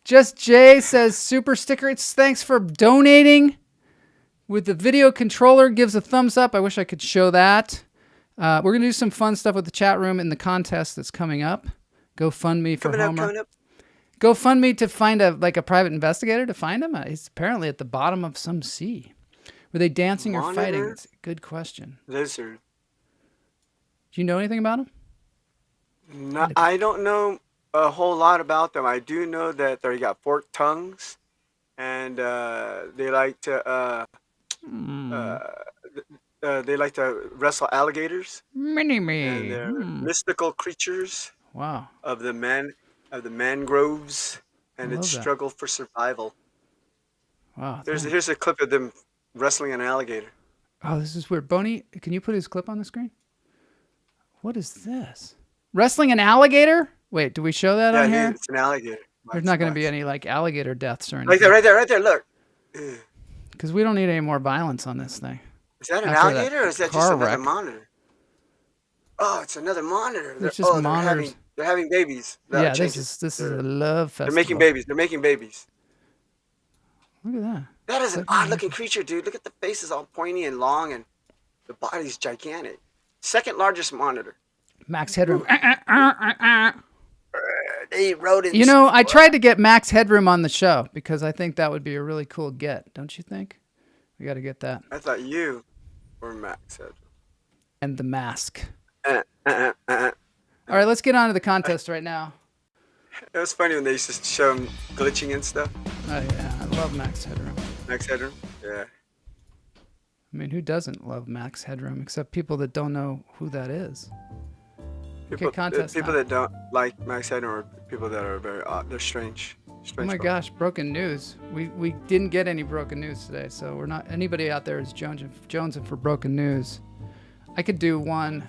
Just Jay says super sticker. It's thanks for donating. With the video controller, gives a thumbs up. I wish I could show that. We're going to do some fun stuff with the chat room in the contest that's coming up. GoFundMe for Homer. Coming up. GoFundMe to find a private investigator to find him. He's apparently at the bottom of some sea. Were they dancing or fighting? It's a good question. Lizard. Do you know anything about him? No, I don't know a whole lot about them. I do know that they got forked tongues, and they like to wrestle alligators. Mini-me. And they're mystical creatures. Wow. Of the mangroves and its struggle for survival. Wow. Here's a clip of them wrestling an alligator. Oh, this is weird. Boney, can you put his clip on the screen? What is this? Wrestling an alligator? Wait, do we show that on here? It's an alligator. There's not going to be any alligator deaths or anything. Right there, look. Because we don't need any more violence on this thing. Is that an alligator or is that just another monitor? Oh, it's another monitor. It's just monitors. They're having babies. Yeah, this is a love festival. They're making babies. Look at that. That is an odd-looking creature, dude. Look at the face is all pointy and long, and the body's gigantic. Second largest monitor. Max Headroom. They eat rodents. You know, I tried to get Max Headroom on the show because I think that would be a really cool get. Don't you think? We got to get that. I thought you were Max Headroom. And the mask. All right, let's get on to the contest right now. It was funny when they used to show him glitching and stuff. Oh, yeah. I love Max Headroom. Max Headroom? Yeah. I mean, who doesn't love Max Headroom except people that don't know who that is? People time. that don't like Max Headroom are people that are very odd. They're strange. Oh my gosh, broken news. We didn't get any broken news today, so we're not. Anybody out there is jonesing for broken news. I could do one.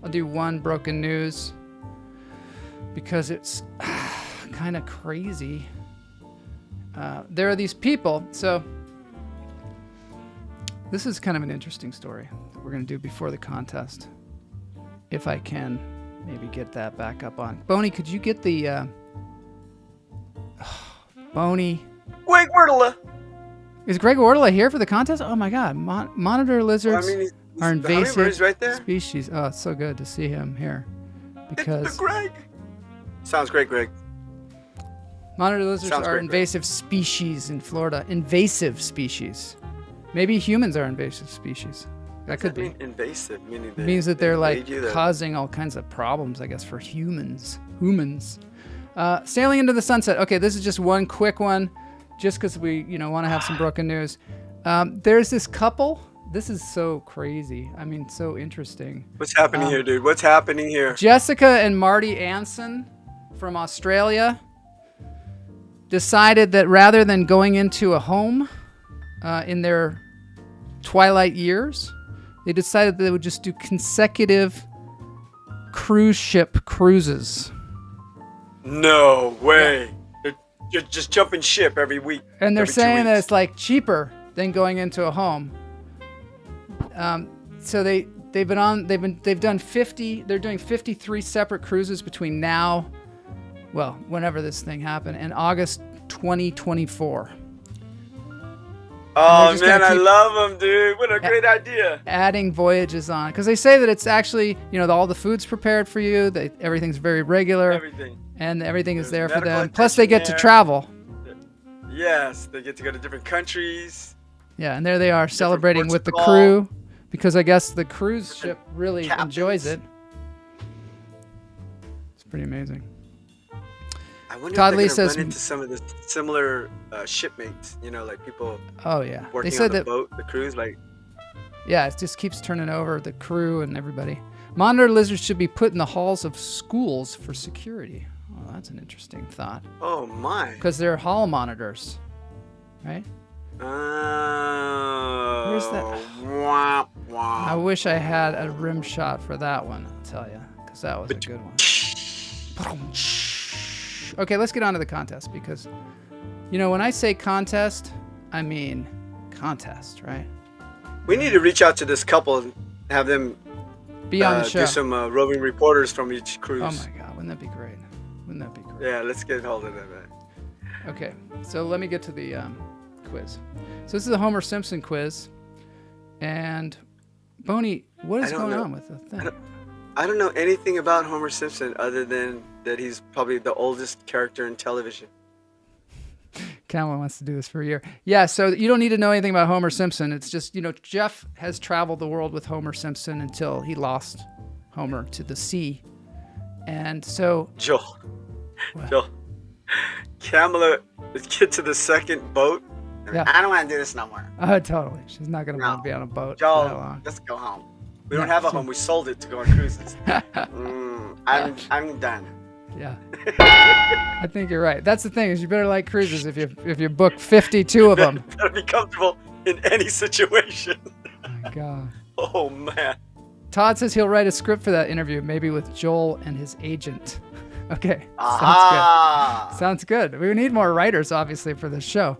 I'll do one broken news because it's kind of crazy. There are these people. So this is kind of an interesting story that we're going to do before the contest. If I can maybe get that back up on. Boney, could you get the... Boney. Greg Wordla. Is Greg Wordla here for the contest? Oh my God. Monitor lizards are invasive right there. species. Oh, it's so good to see him here. Because it's the Greg. Sounds great, Greg. Monitor lizards are invasive species in Florida. Invasive species. Maybe humans are invasive species. That could be. Invasive, meaning it means that they're like causing all kinds of problems, I guess, for humans. Sailing into the sunset. Okay, this is just one quick one, just because we, want to have some broken news. There's this couple. This is so crazy. I mean, so interesting. What's happening here, dude? What's happening here? Jessica and Marty Anson from Australia decided that rather than going into a home in their twilight years, they decided that they would just do consecutive cruise ship cruises. No way. Yeah. They're just jumping ship every week. And they're saying that it's like cheaper than going into a home. So they're doing 53 separate cruises between now, whenever this thing happened, and August 2024. Oh man, I love them, dude. What a great idea. Adding voyages on, because they say that it's actually, all the food's prepared for you. Everything's very regular. Everything. And everything is there for them. Plus, they get to travel. Yes, they get to go to different countries. Yeah, and there they are celebrating with the crew, because I guess the cruise ship really enjoys it. It's pretty amazing. I wonder if they're going to run into some of the similar shipmates, like people working on the boat, the cruise, Yeah, it just keeps turning over, the crew and everybody. Monitor lizards should be put in the halls of schools for security. Oh, that's an interesting thought. Oh, my. Because they're hall monitors, right? Oh. Where's that? Wah, wah. I wish I had a rim shot for that one, I'll tell you, because that was a good one. Okay, let's get on to the contest, because, when I say contest, I mean contest, right? We need to reach out to this couple and have them be on the show. Do some roving reporters from each cruise. Oh my God, wouldn't that be great? Yeah, let's get hold of that, man. Okay, so let me get to the quiz. So this is the Homer Simpson quiz, and Boney, what is I don't going know. on with the thing? I don't know anything about Homer Simpson other than that he's probably the oldest character in television. Camel wants to do this for a year. Yeah, so you don't need to know anything about Homer Simpson. It's just, Jeff has traveled the world with Homer Simpson until he lost Homer to the sea. And so... Joel. What? Joel. Kamala, let's get to the second boat. Yeah. I don't want to do this no more. Oh, totally. She's not going to No. want to be on a boat for that Joel, long. let's go home. We don't have a home. We sold it to go on cruises. I'm done. Yeah. I think you're right. That's the thing, is you better like cruises if you book 52 of them. Better be comfortable in any situation. Oh my God. Oh, man. Todd says he'll write a script for that interview, maybe with Joel and his agent. Okay. Aha. Sounds good. We need more writers, obviously, for this show.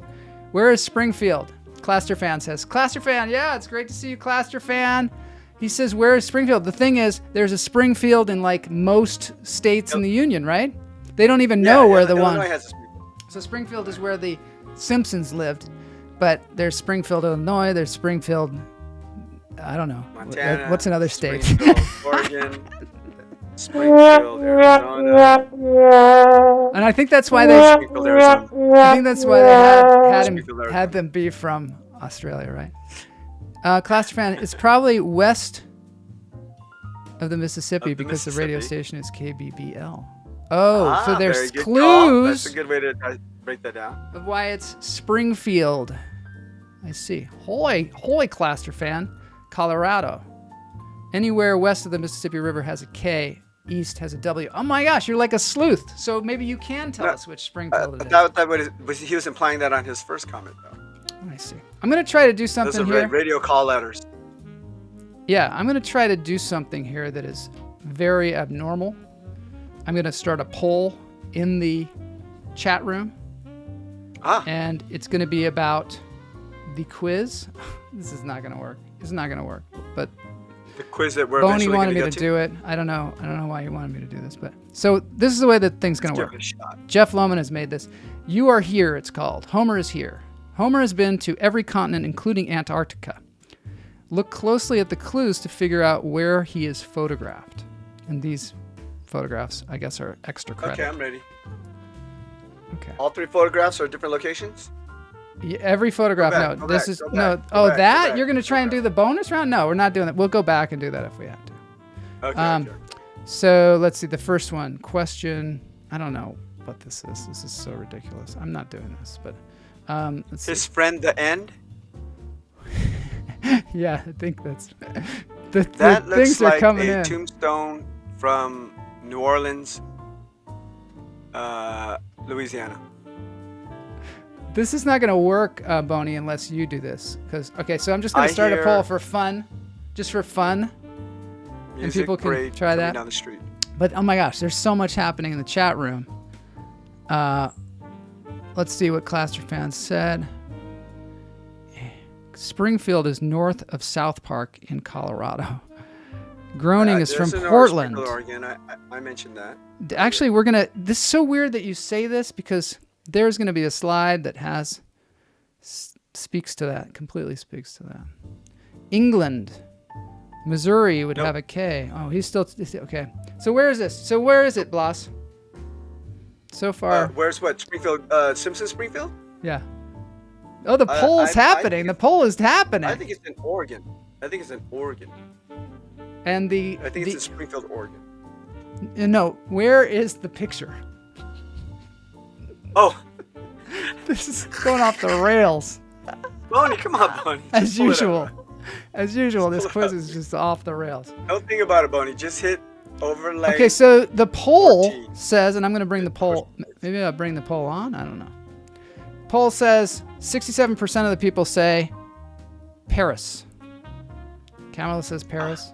Where is Springfield? Claster Fan says, Claster Fan, yeah, it's great to see you, Claster Fan. He says, where is Springfield? The thing is, there's a Springfield in like most states in the Union, right? They don't even know where the one. Illinois has a Springfield. So Springfield is where the Simpsons lived, but there's Springfield, Illinois. There's Springfield, I don't know. Montana. What's another state? Springfield, Oregon. Springfield, Arizona. And I think that's why they. Springfield, Arizona. I think that's why they Springfield, Arizona. had them be from Australia, right? Claster Fan, it's probably west of the Mississippi because the radio station is KBBL. Oh, so there's very good call. clues That's a good way to break that down. of why it's Springfield. I see. Hoy, Claster Fan, Colorado. Anywhere west of the Mississippi River has a K, east has a W. Oh my gosh, you're like a sleuth. So maybe you can tell us which Springfield it is. He was implying that on his first comment, though. I see. I'm going to try to do something Those are here. radio call letters. Yeah, I'm going to try to do something here that is very abnormal. I'm going to start a poll in the chat room. And it's going to be about the quiz. This is not going to work. It's not going to work. But the quiz that we're Boney eventually wanted going me to to do it. I don't know why he wanted me to do this, but so this is the way that thing's going to Let's work. give it a shot. Jeff Lohman has made this. You Are Here, it's called. Homer is here. Homer has been to every continent, including Antarctica. Look closely at the clues to figure out where he is photographed. And these photographs, I guess, are extra credit. Okay, I'm ready. Okay. All three photographs are different locations? Yeah, every photograph. Go back, This go is back, no. go Oh, back, that go back, you're gonna try and do the bonus round? No, we're not doing that. We'll go back and do that if we have to. Okay. Okay. So let's see. The first one. Question. I don't know what this is. This is so ridiculous. I'm not doing this, but let's see. His friend, the end? Yeah, I think that's the That things looks are like coming a in. tombstone from New Orleans, Louisiana. This is not going to work, Boney, unless you do this. Okay, so I'm just going to start a poll for fun, just for fun, and people can parade try coming that. down the street. But oh my gosh, there's so much happening in the chat room. Let's see what Claster fans said. Springfield is north of South Park in Colorado. Groning is from There's an Portland. Oregon. I mentioned that. Actually, this is so weird that you say this because there's going to be a slide that speaks to that, completely speaks to that. England, Missouri would have a K. Oh, he's still, okay. So where is this? So where is it, Blas? So far. Where's what? Springfield, Simpson Springfield? Yeah. Oh, the poll's happening. The poll is happening. I think it's in Oregon. And I think it's in Springfield, Oregon. No, where is the picture? Oh. This is going off the rails. Bonnie, come on, Bonnie. As usual. As usual, this quiz is just off the rails. Don't think about it, Bonnie. Just hit overlay. Okay, so the poll says, and I'm going to bring the poll, maybe I'll bring the poll on? I don't know. Poll says 67% of the people say Paris. Kamala says Paris.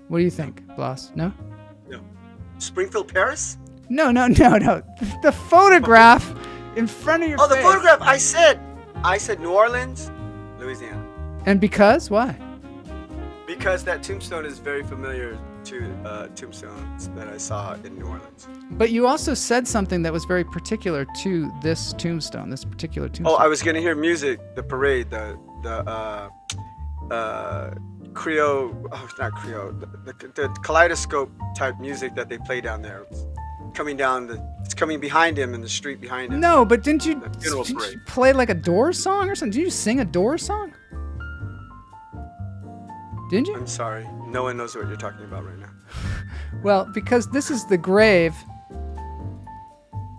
What do you think, Blas? No? No. Springfield, Paris? No. The photograph in front of your face. Oh, the photograph. I said New Orleans, Louisiana. And because? Why? Because that tombstone is very familiar to tombstones that I saw in New Orleans. But you also said something that was very particular to this particular tombstone. Oh, I was gonna hear music, the parade, the Creole, oh, not Creole, the kaleidoscope type music that they play down there. It's coming behind him in the street behind him. No, but didn't you funeral parade. play like a Doors song or something? Did you sing a Doors song? Didn't you? I'm sorry. No one knows what you're talking about right now. Well, because this is the grave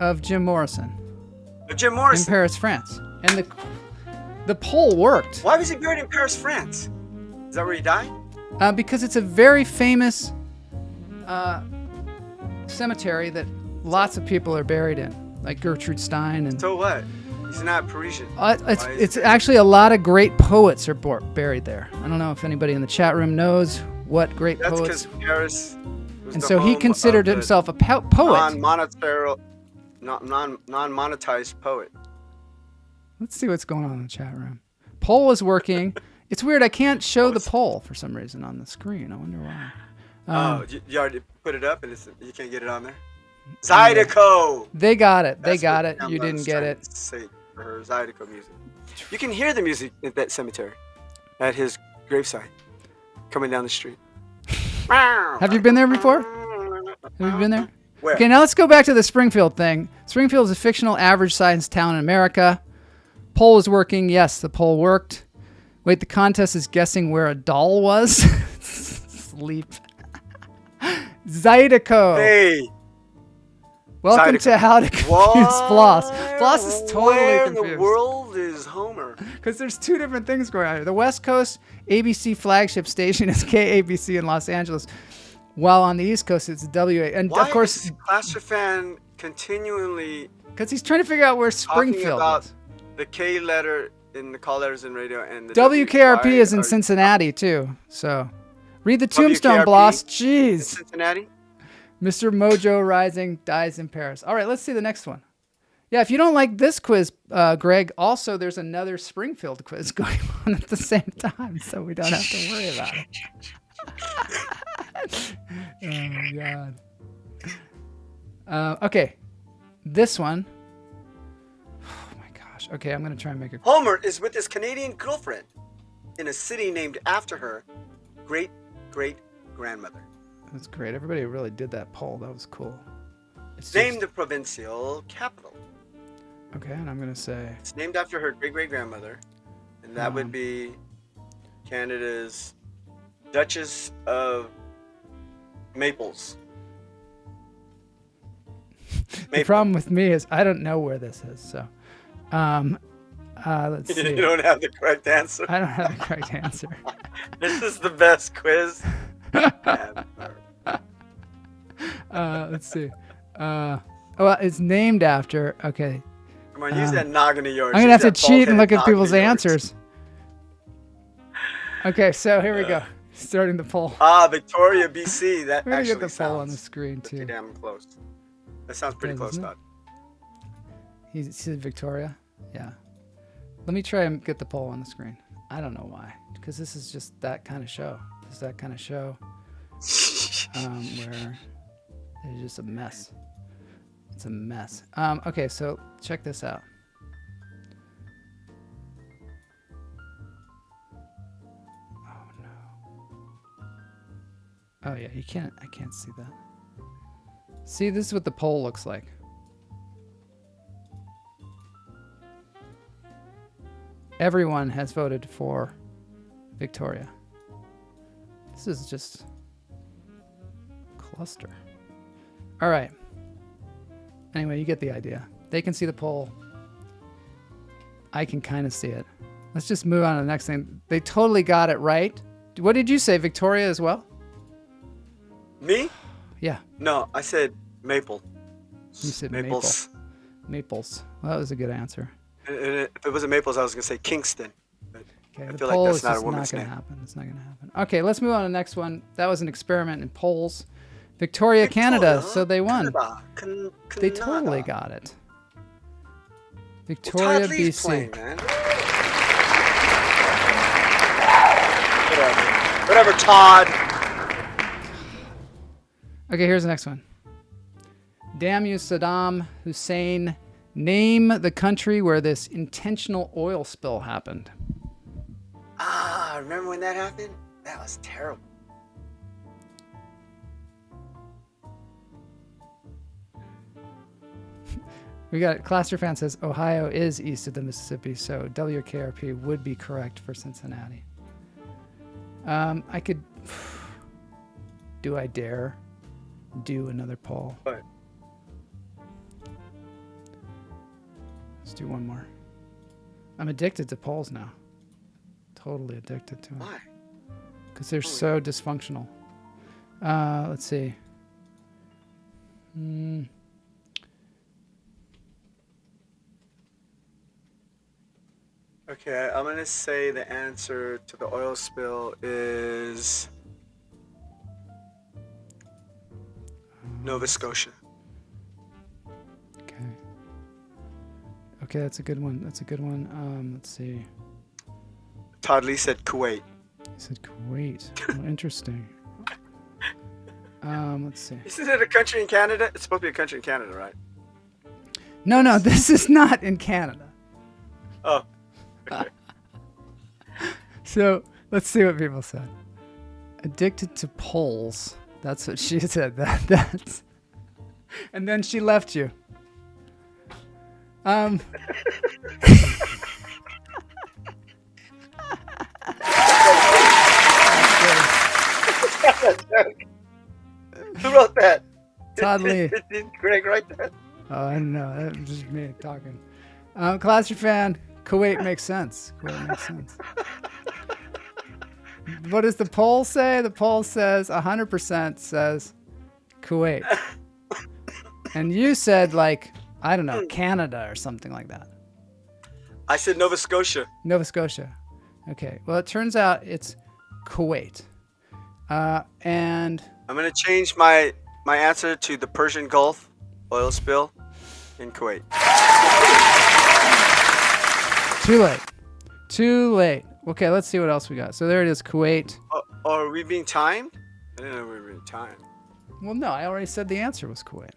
of Jim Morrison Jim in Morrison. Paris, France. And the poll worked. Why was he buried in Paris, France? Is that where he died? Because it's a very famous cemetery that lots of people are buried in, like Gertrude Stein. And So what? He's not Parisian. it's actually a lot of great poets are buried there. I don't know if anybody in the chat room knows what great That's poets. because Paris was And the so he home considered of the himself a poet. non-monetized poet. Let's see what's going on in the chat room. Poll is working. It's weird. I can't show the poll for some reason on the screen. I wonder why. You already put it up and you can't get it on there? Zydeco! They got it. They That's got what it. Pamela You didn't was get trying it. to say for her Zydeco music. You can hear the music at that cemetery, at his gravesite, coming down the street. Have you been there before? Have you been there? Where? Okay, now let's go back to the Springfield thing. Springfield is a fictional average-sized town in America. Poll is working. Yes, the poll worked. Wait, the contest is guessing where a doll was? Sleep. Zydeco. Hey! Welcome Zydeco. to How to Confuse Floss. Floss is totally Where confused. in the world is Homer? Because there's two different things going on here. The West Coast ABC flagship station is KABC in Los Angeles, while on the East Coast it's WA. And Why of course, is Claster fan continually because he's trying to figure out where talking Springfield about is. the K letter in the call letters in radio and the WKRP WY is in are- Cincinnati too. So read the tombstone, WKRP Bloss. in Jeez. Cincinnati? Mr. Mojo Rising dies in Paris. All right, let's see the next one. Yeah, if you don't like this quiz, Greg, also there's another Springfield quiz going on at the same time, so we don't have to worry about it. Oh, God. Okay, this one. Oh, my gosh. Okay, I'm going to try and make it. Homer is with his Canadian girlfriend in a city named after her great-great-grandmother. That's great. Everybody really did that poll. That was cool. It's Named the provincial capital. Okay, and I'm going to say... It's named after her great-great-grandmother, and that would be Canada's Duchess of Maples. The problem with me is I don't know where this is, so... let's see. You don't have the correct answer. I don't have the correct answer. This is the best quiz ever. Let's see. Well, it's named after... Okay. Come on, use that noggin of yours. I'm going to have to cheat and look at noggin people's of yours. answers. Okay, so here we go. Starting the poll. Victoria, BC. That We're going to actually get the poll on the sounds screen, pretty too. damn close. That sounds pretty Does, close, doesn't it? Todd. He said Victoria? Yeah. Let me try and get the poll on the screen. I don't know why. Because this is just that kind of show. It's that kind of show where it's just a mess. It's a mess. Okay, so check this out. Oh no. Oh yeah, you can't. I can't see that. See, this is what the poll looks like. Everyone has voted for Victoria. This is just cluster. All right. Anyway, you get the idea. They can see the poll. I can kind of see it. Let's just move on to the next thing. They totally got it right. What did you say, Victoria as well? Me? Yeah. No, I said maple. You said Maples. Maples. Well, that was a good answer. And if it wasn't Maples, I was going to say Kingston. But Okay, I the feel poll like is that's not a just not woman's going to name. happen. It's not going to happen. Okay, let's move on to the next one. That was an experiment in polls. Victoria, Canada. So they won. Canada. They totally got it. Well, Victoria, Todd Lee's BC. playing, man. Whatever, Todd. Okay, here's the next one. Damn you, Saddam Hussein. Name the country where this intentional oil spill happened. Remember when that happened? That was terrible. We got Cluster Fan says Ohio is east of the Mississippi, so WKRP would be correct for Cincinnati. I could. Do I dare do another poll? What? Let's do one more. I'm addicted to polls now. Totally addicted to them. Why? Because they're so dysfunctional. Let's see. Okay, I'm gonna say the answer to the oil spill is Nova Scotia. Okay. Okay, that's a good one. That's a good one. Let's see. Todd Lee said Kuwait. He said Kuwait. Oh, interesting. Let's see. Isn't it a country in Canada? It's supposed to be a country in Canada, right? No, this is not in Canada. Oh. Okay. So let's see what people said. Addicted to polls. That's what she said. That's. And then she left you. Who wrote that? Todd Lee. Did Greg write that? Oh, I don't know. That was just me talking. Cluster Fan, Kuwait makes sense. Kuwait makes sense. What does the poll say? The poll says 100% says Kuwait. And you said, like, I don't know, Canada or something like that. I said Nova Scotia. Nova Scotia. Okay. Well, it turns out it's Kuwait. And I'm going to change my answer to the Persian Gulf oil spill in Kuwait. too late. Too late. Okay, let's see what else we got. So there it is, Kuwait. Oh, are we being timed? I didn't know we were being timed. Well, no, I already said the answer was Kuwait.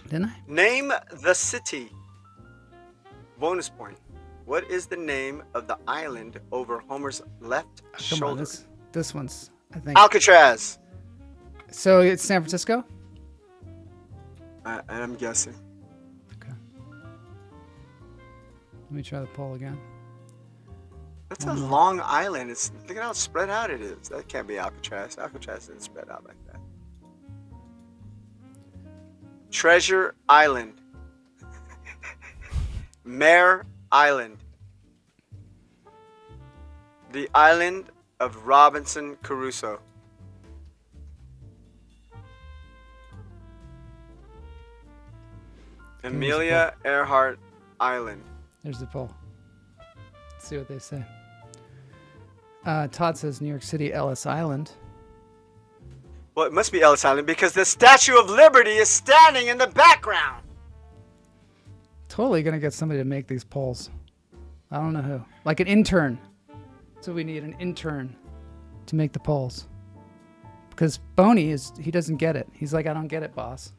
Didn't I? Name the city. Bonus point. What is the name of the island over Homer's left Come shoulder? on, this one's, I think. Alcatraz. So it's San Francisco? I'm guessing. Okay. Let me try the poll again. That's a long island. Look at how spread out it is. That can't be Alcatraz. Alcatraz isn't spread out like that. Treasure Island. Mare Island. The island of Robinson Crusoe. Amelia Earhart Island. There's the poll. Let's see what they say. Todd says New York City, Ellis Island. Well, it must be Ellis Island because the Statue of Liberty is standing in the background. Totally gonna get somebody to make these polls. I don't know who. Like an intern. So we need an intern to make the polls. Because Boney he doesn't get it. He's like, I don't get it, boss.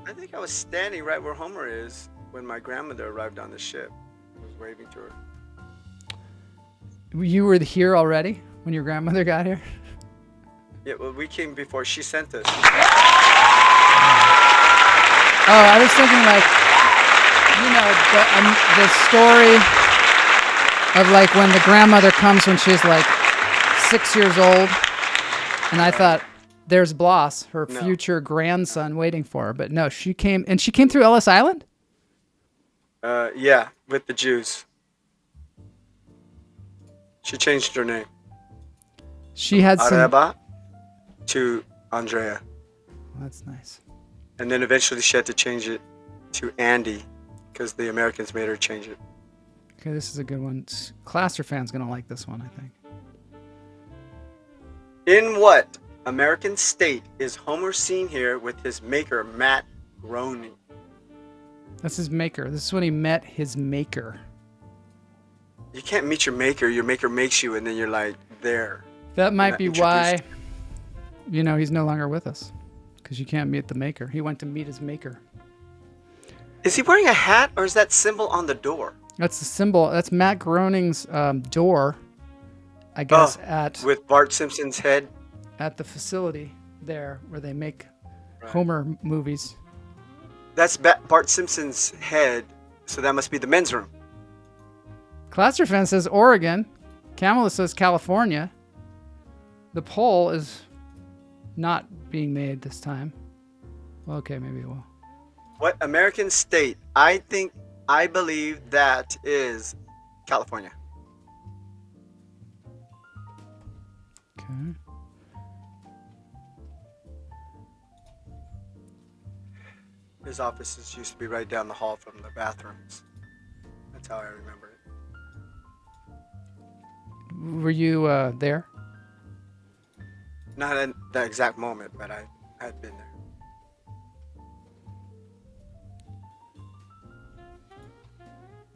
I think I was standing right where Homer is when my grandmother arrived on the ship. I was waving to her. You were here already when your grandmother got here? Yeah, well, we came before she sent us. Oh, I was thinking like, the story of like when the grandmother comes when she's like 6 years old. And I thought, there's Bloss, her future grandson waiting for her. But no, she came through Ellis Island? Yeah, with the Jews. She changed her name. She had some... Areba to Andrea. Well, that's nice. And then eventually she had to change it to Andy because the Americans made her change it. Okay, this is a good one. Cluster Fan's going to like this one, I think. In what American state is Homer seen here with his maker, Matt Groening? That's his maker. This is when he met his maker. You can't meet your maker makes you, and then you're like, there. That might be why, he's no longer with us. Because you can't meet the maker. He went to meet his maker. Is he wearing a hat, or is that symbol on the door? That's the symbol. That's Matt Groening's door. I guess at with Bart Simpson's head. at the facility there where they make Homer movies. That's Bart Simpson's head, so that must be the men's room. Clasterfan says Oregon. Kamala says California. The poll is not being made this time. Well, okay, maybe it will. What American state? I believe that is California. Okay. His offices used to be right down the hall from the bathrooms. That's how I remember it. Were you there? Not at the exact moment, but I had been there.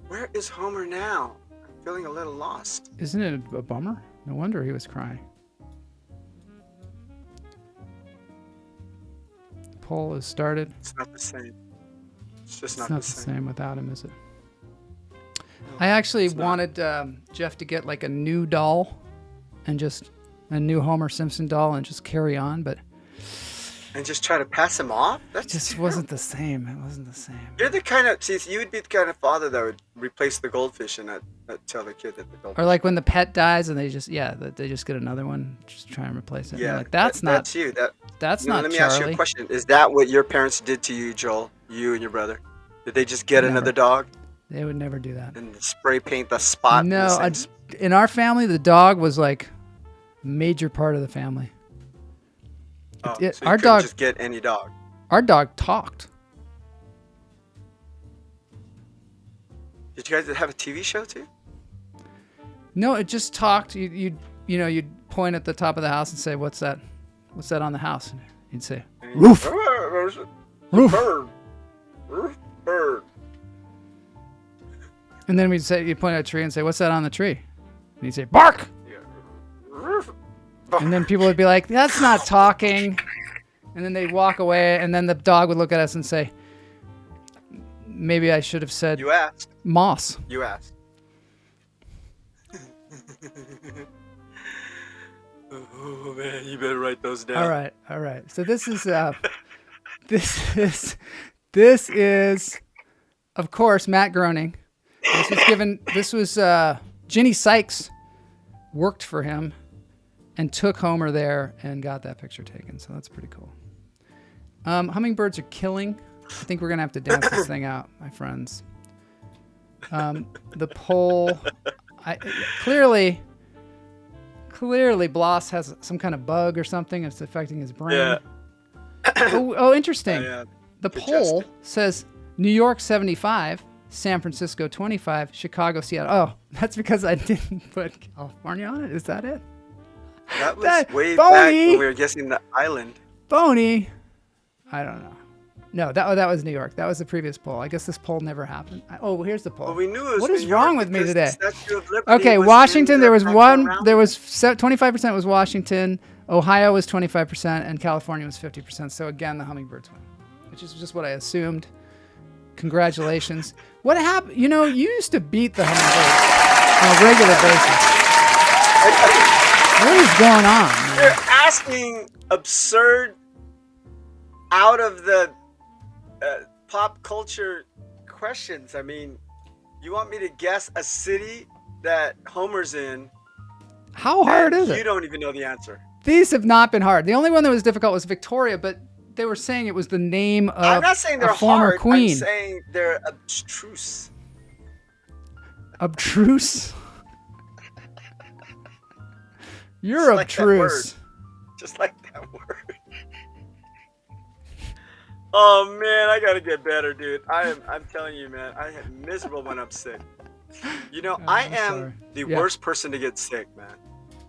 Where is Homer now? I'm feeling a little lost. Isn't it a bummer? No wonder he was crying. The poll is started. It's not the same. It's just It's not, not the same without him, is it? I actually wanted Jeff to get like a new doll and just a new Homer Simpson doll and just carry on, but And just try to pass him off? it just wasn't the same. It wasn't the same. You're the kind of, see, you would be the kind of father that would replace the goldfish and not tell the kid that the goldfish. Or like when the pet dies and they just they just get another one, just try and replace it. Yeah, Like that's not that's you. that's You know, not let me Charlie. ask you a question. Is that what your parents did to you, Joel? You and your brother? Did they just get Never. another dog They would never do that. and spray paint the spot? No, in the same in our family, the dog was like a major part of the family. Oh, it- so you our couldn't dog- just get any dog. Our dog talked. Did you guys have a TV show too? No, it just talked. You'd point at the top of the house and say, "What's that? What's that on the house?" And you'd say, "Roof." Roof. Bird. Roof. Bird. And then you'd point at a tree and say, "What's that on the tree?" And you'd say, "Bark." Roof. And then people would be like, "That's not talking." And then they'd walk away, and then the dog would look at us and say, "Maybe I should have said You asked. moss." You asked. Oh man, you better write those down. All right. So this is this is of course Matt Groening. This was Ginny Sykes worked for him and took Homer there and got that picture taken. So that's pretty cool. Hummingbirds are killing. I think we're gonna have to dance this thing out, my friends. The poll, clearly Bloss has some kind of bug or something. It's affecting his brain. Yeah. Oh, interesting. Yeah. The poll says New York 75, San Francisco 25, Chicago, Seattle. Oh, that's because I didn't put California on it. Is that it? That was That- way phony. back when we were guessing the island. Phony. I don't know. No, that was New York. That was the previous poll. I guess this poll never happened. Here's the poll. Well, we knew it was What New is York wrong with me because today? the Statue of Liberty Okay, was Washington. in There was the one. round. There was 25% was Washington. Ohio was 25%, and California was 50%. So again, the hummingbirds win, which is just what I assumed. Congratulations. What happened? You used to beat the hummingbirds on a regular basis. What is going on, man? You're asking absurd, out of the pop culture questions. I mean, you want me to guess a city that Homer's in? How hard is You it? don't even know the answer. These have not been hard. The only one that was difficult was Victoria, but they were saying it was the name of I'm not saying they're a former hard. queen. I'm saying they're abstruse. Obtruse? You're Just like that word. obtruse. Just like that word. Oh man, I gotta get better, dude. I'm telling you, man, I am miserable when I'm sick. I I'm am sorry. the Yeah. worst person to get sick, man.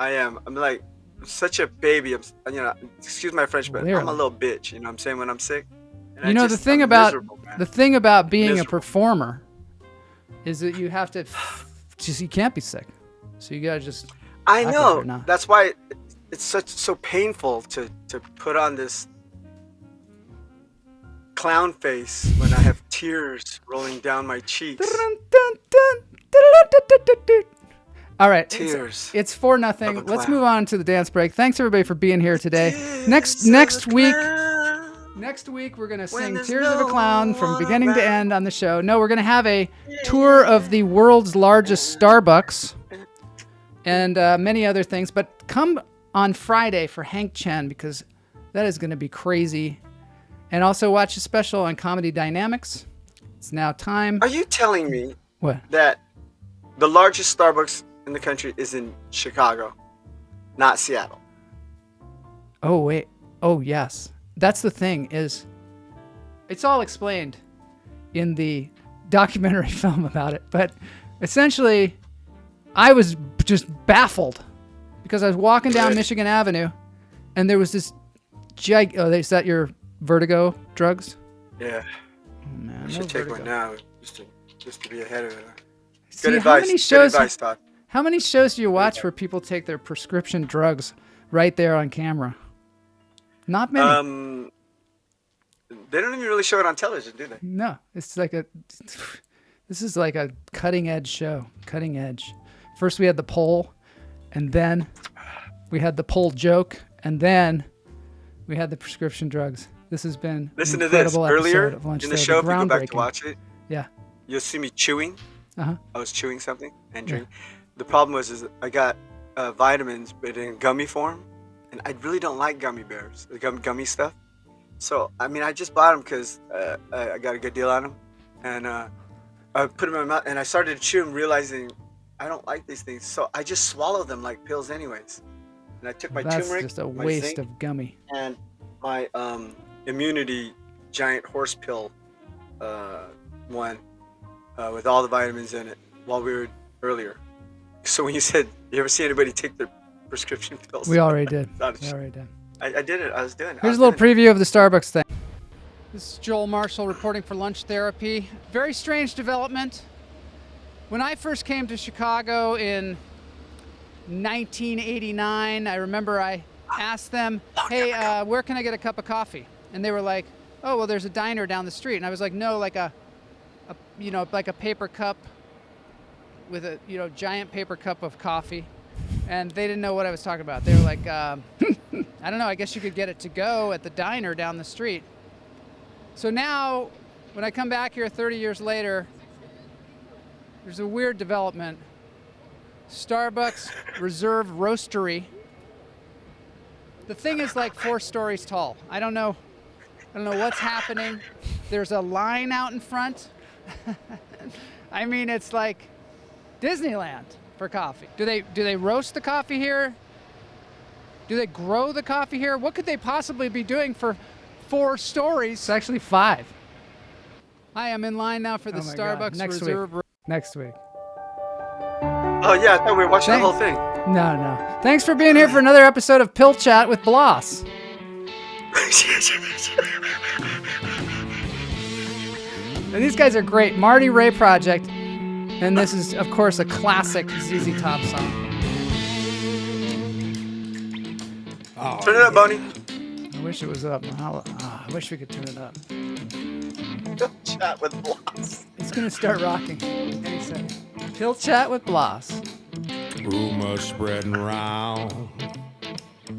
I am. I'm like such a baby. Excuse my French, but I'm Clearly. a little bitch. You know what I'm saying when I'm sick? And The thing about being Miserable. a performer is that you have to you can't be sick. So you gotta just I act like know. you're not. That's why it's so painful to put on this clown face when I have tears rolling down my cheeks. All right. Tears. It's 4-0. Of a Let's clown. move on to the dance break. Thanks everybody for being here today. Next week we're gonna sing "Tears of a Clown" from beginning to end on the show. No, we're gonna have a tour of the world's largest Starbucks and many other things. But come on Friday for Hank Chen because that is gonna be crazy. And also watch a special on Comedy Dynamics. It's now time. Are you telling me What? that the largest Starbucks in the country is in Chicago, not Seattle? Oh wait. Oh yes. That's the thing is, it's all explained in the documentary film about it. But essentially, I was just baffled because I was walking down Michigan Avenue, and there was this Oh, is that your vertigo drugs? Yeah. Oh, man, I no should take vertigo. one now just to be ahead of it. See, Good advice. Good advice, Todd. How many shows do you watch where people take their prescription drugs right there on camera? Not many. They don't even really show it on television, do they? No, it's like this is like a cutting edge show. Cutting edge. First we had the poll, and then we had the poll joke, and then we had the prescription drugs. This has been Listen an to this. incredible Earlier episode of Lunch in the Therapy. show, if you go back to Groundbreaking. watch it, Yeah. you'll see me chewing. Uh-huh. I was chewing something and drinking. The problem was I got vitamins, but in gummy form, and I really don't like gummy bears, the gummy stuff. So I mean, I just bought them because I got a good deal on them, and I put them in my mouth, and I started to chew them, realizing I don't like these things. So I just swallowed them like pills, anyways. And I took my That's turmeric, just a my waste zinc, of gummy. and my immunity giant horse pill one with all the vitamins in it while we were earlier. So when you said, you ever see anybody take their prescription pills? We already did. Not a We already did. I did it. I was doing it. Here's a little preview of the Starbucks thing. This is Joel Marshall reporting for Lunch Therapy. Very strange development. When I first came to Chicago in 1989, I remember I asked them, hey, where can I get a cup of coffee? And they were like, oh, well, there's a diner down the street. And I was like, no, like a like a paper cup with a, giant paper cup of coffee. And they didn't know what I was talking about. They were like, I don't know, I guess you could get it to go at the diner down the street. So now, when I come back here 30 years later, there's a weird development. Starbucks Reserve Roastery. The thing is like 4 stories tall. I don't know what's happening. There's a line out in front. I mean, it's like Disneyland for coffee. Do they roast the coffee here? Do they grow the coffee here? What could they possibly be doing for 4 stories? It's actually 5. Hi, I'm in line now for the Starbucks Reserve. Next week. Oh yeah, I thought we were watching the whole thing. No. Thanks for being here for another episode of Pill Chat with Bloss. And these guys are great. Marty Ray Project. And this is, of course, a classic ZZ Top song. Turn it up, Bonnie. I wish it was up. I wish we could turn it up. Chat with Bloss. It's going to start rocking any second. Pill Chat with Bloss. Rumors spreading around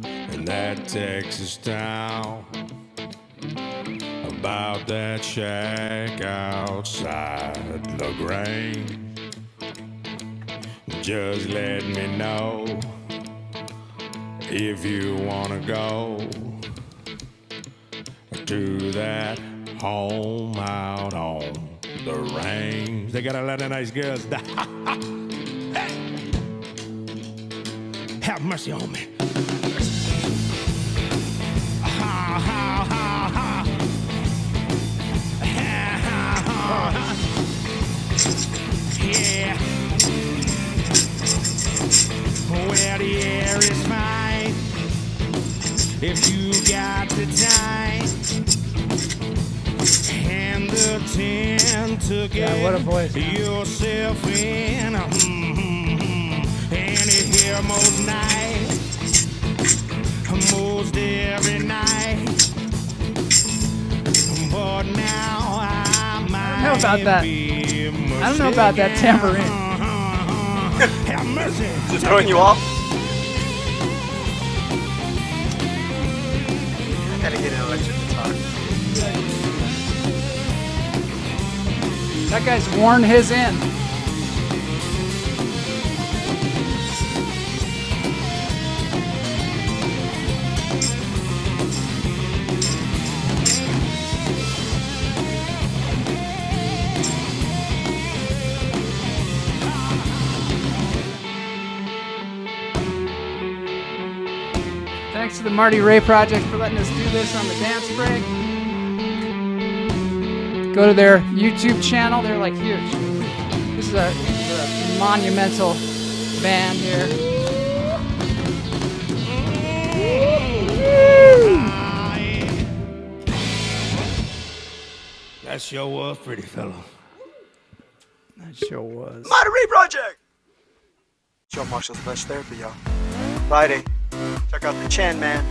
in that Texas town about that shack outside LaGrange. Just let me know if you wanna go to that home out on the range. They got a lot of nice girls. Have mercy on me. Yeah. Well, the air is fine if you got the time and the time to get what a voice. yourself in. And it here most nights, most every night. But now I might I don't know about that. I don't know about that tambourine. Have have mercy. Just throwing you off? I gotta get an electric guitar. That guy's worn his in. Thanks to the Marty Ray Project for letting us do this on the dance break. Go to their YouTube channel. They're like huge. This is a monumental band here. That sure was pretty, fella. That sure was. Marty Ray Project! Joe Marshall's Best Therapy, y'all. Friday. Check out the Chen, man.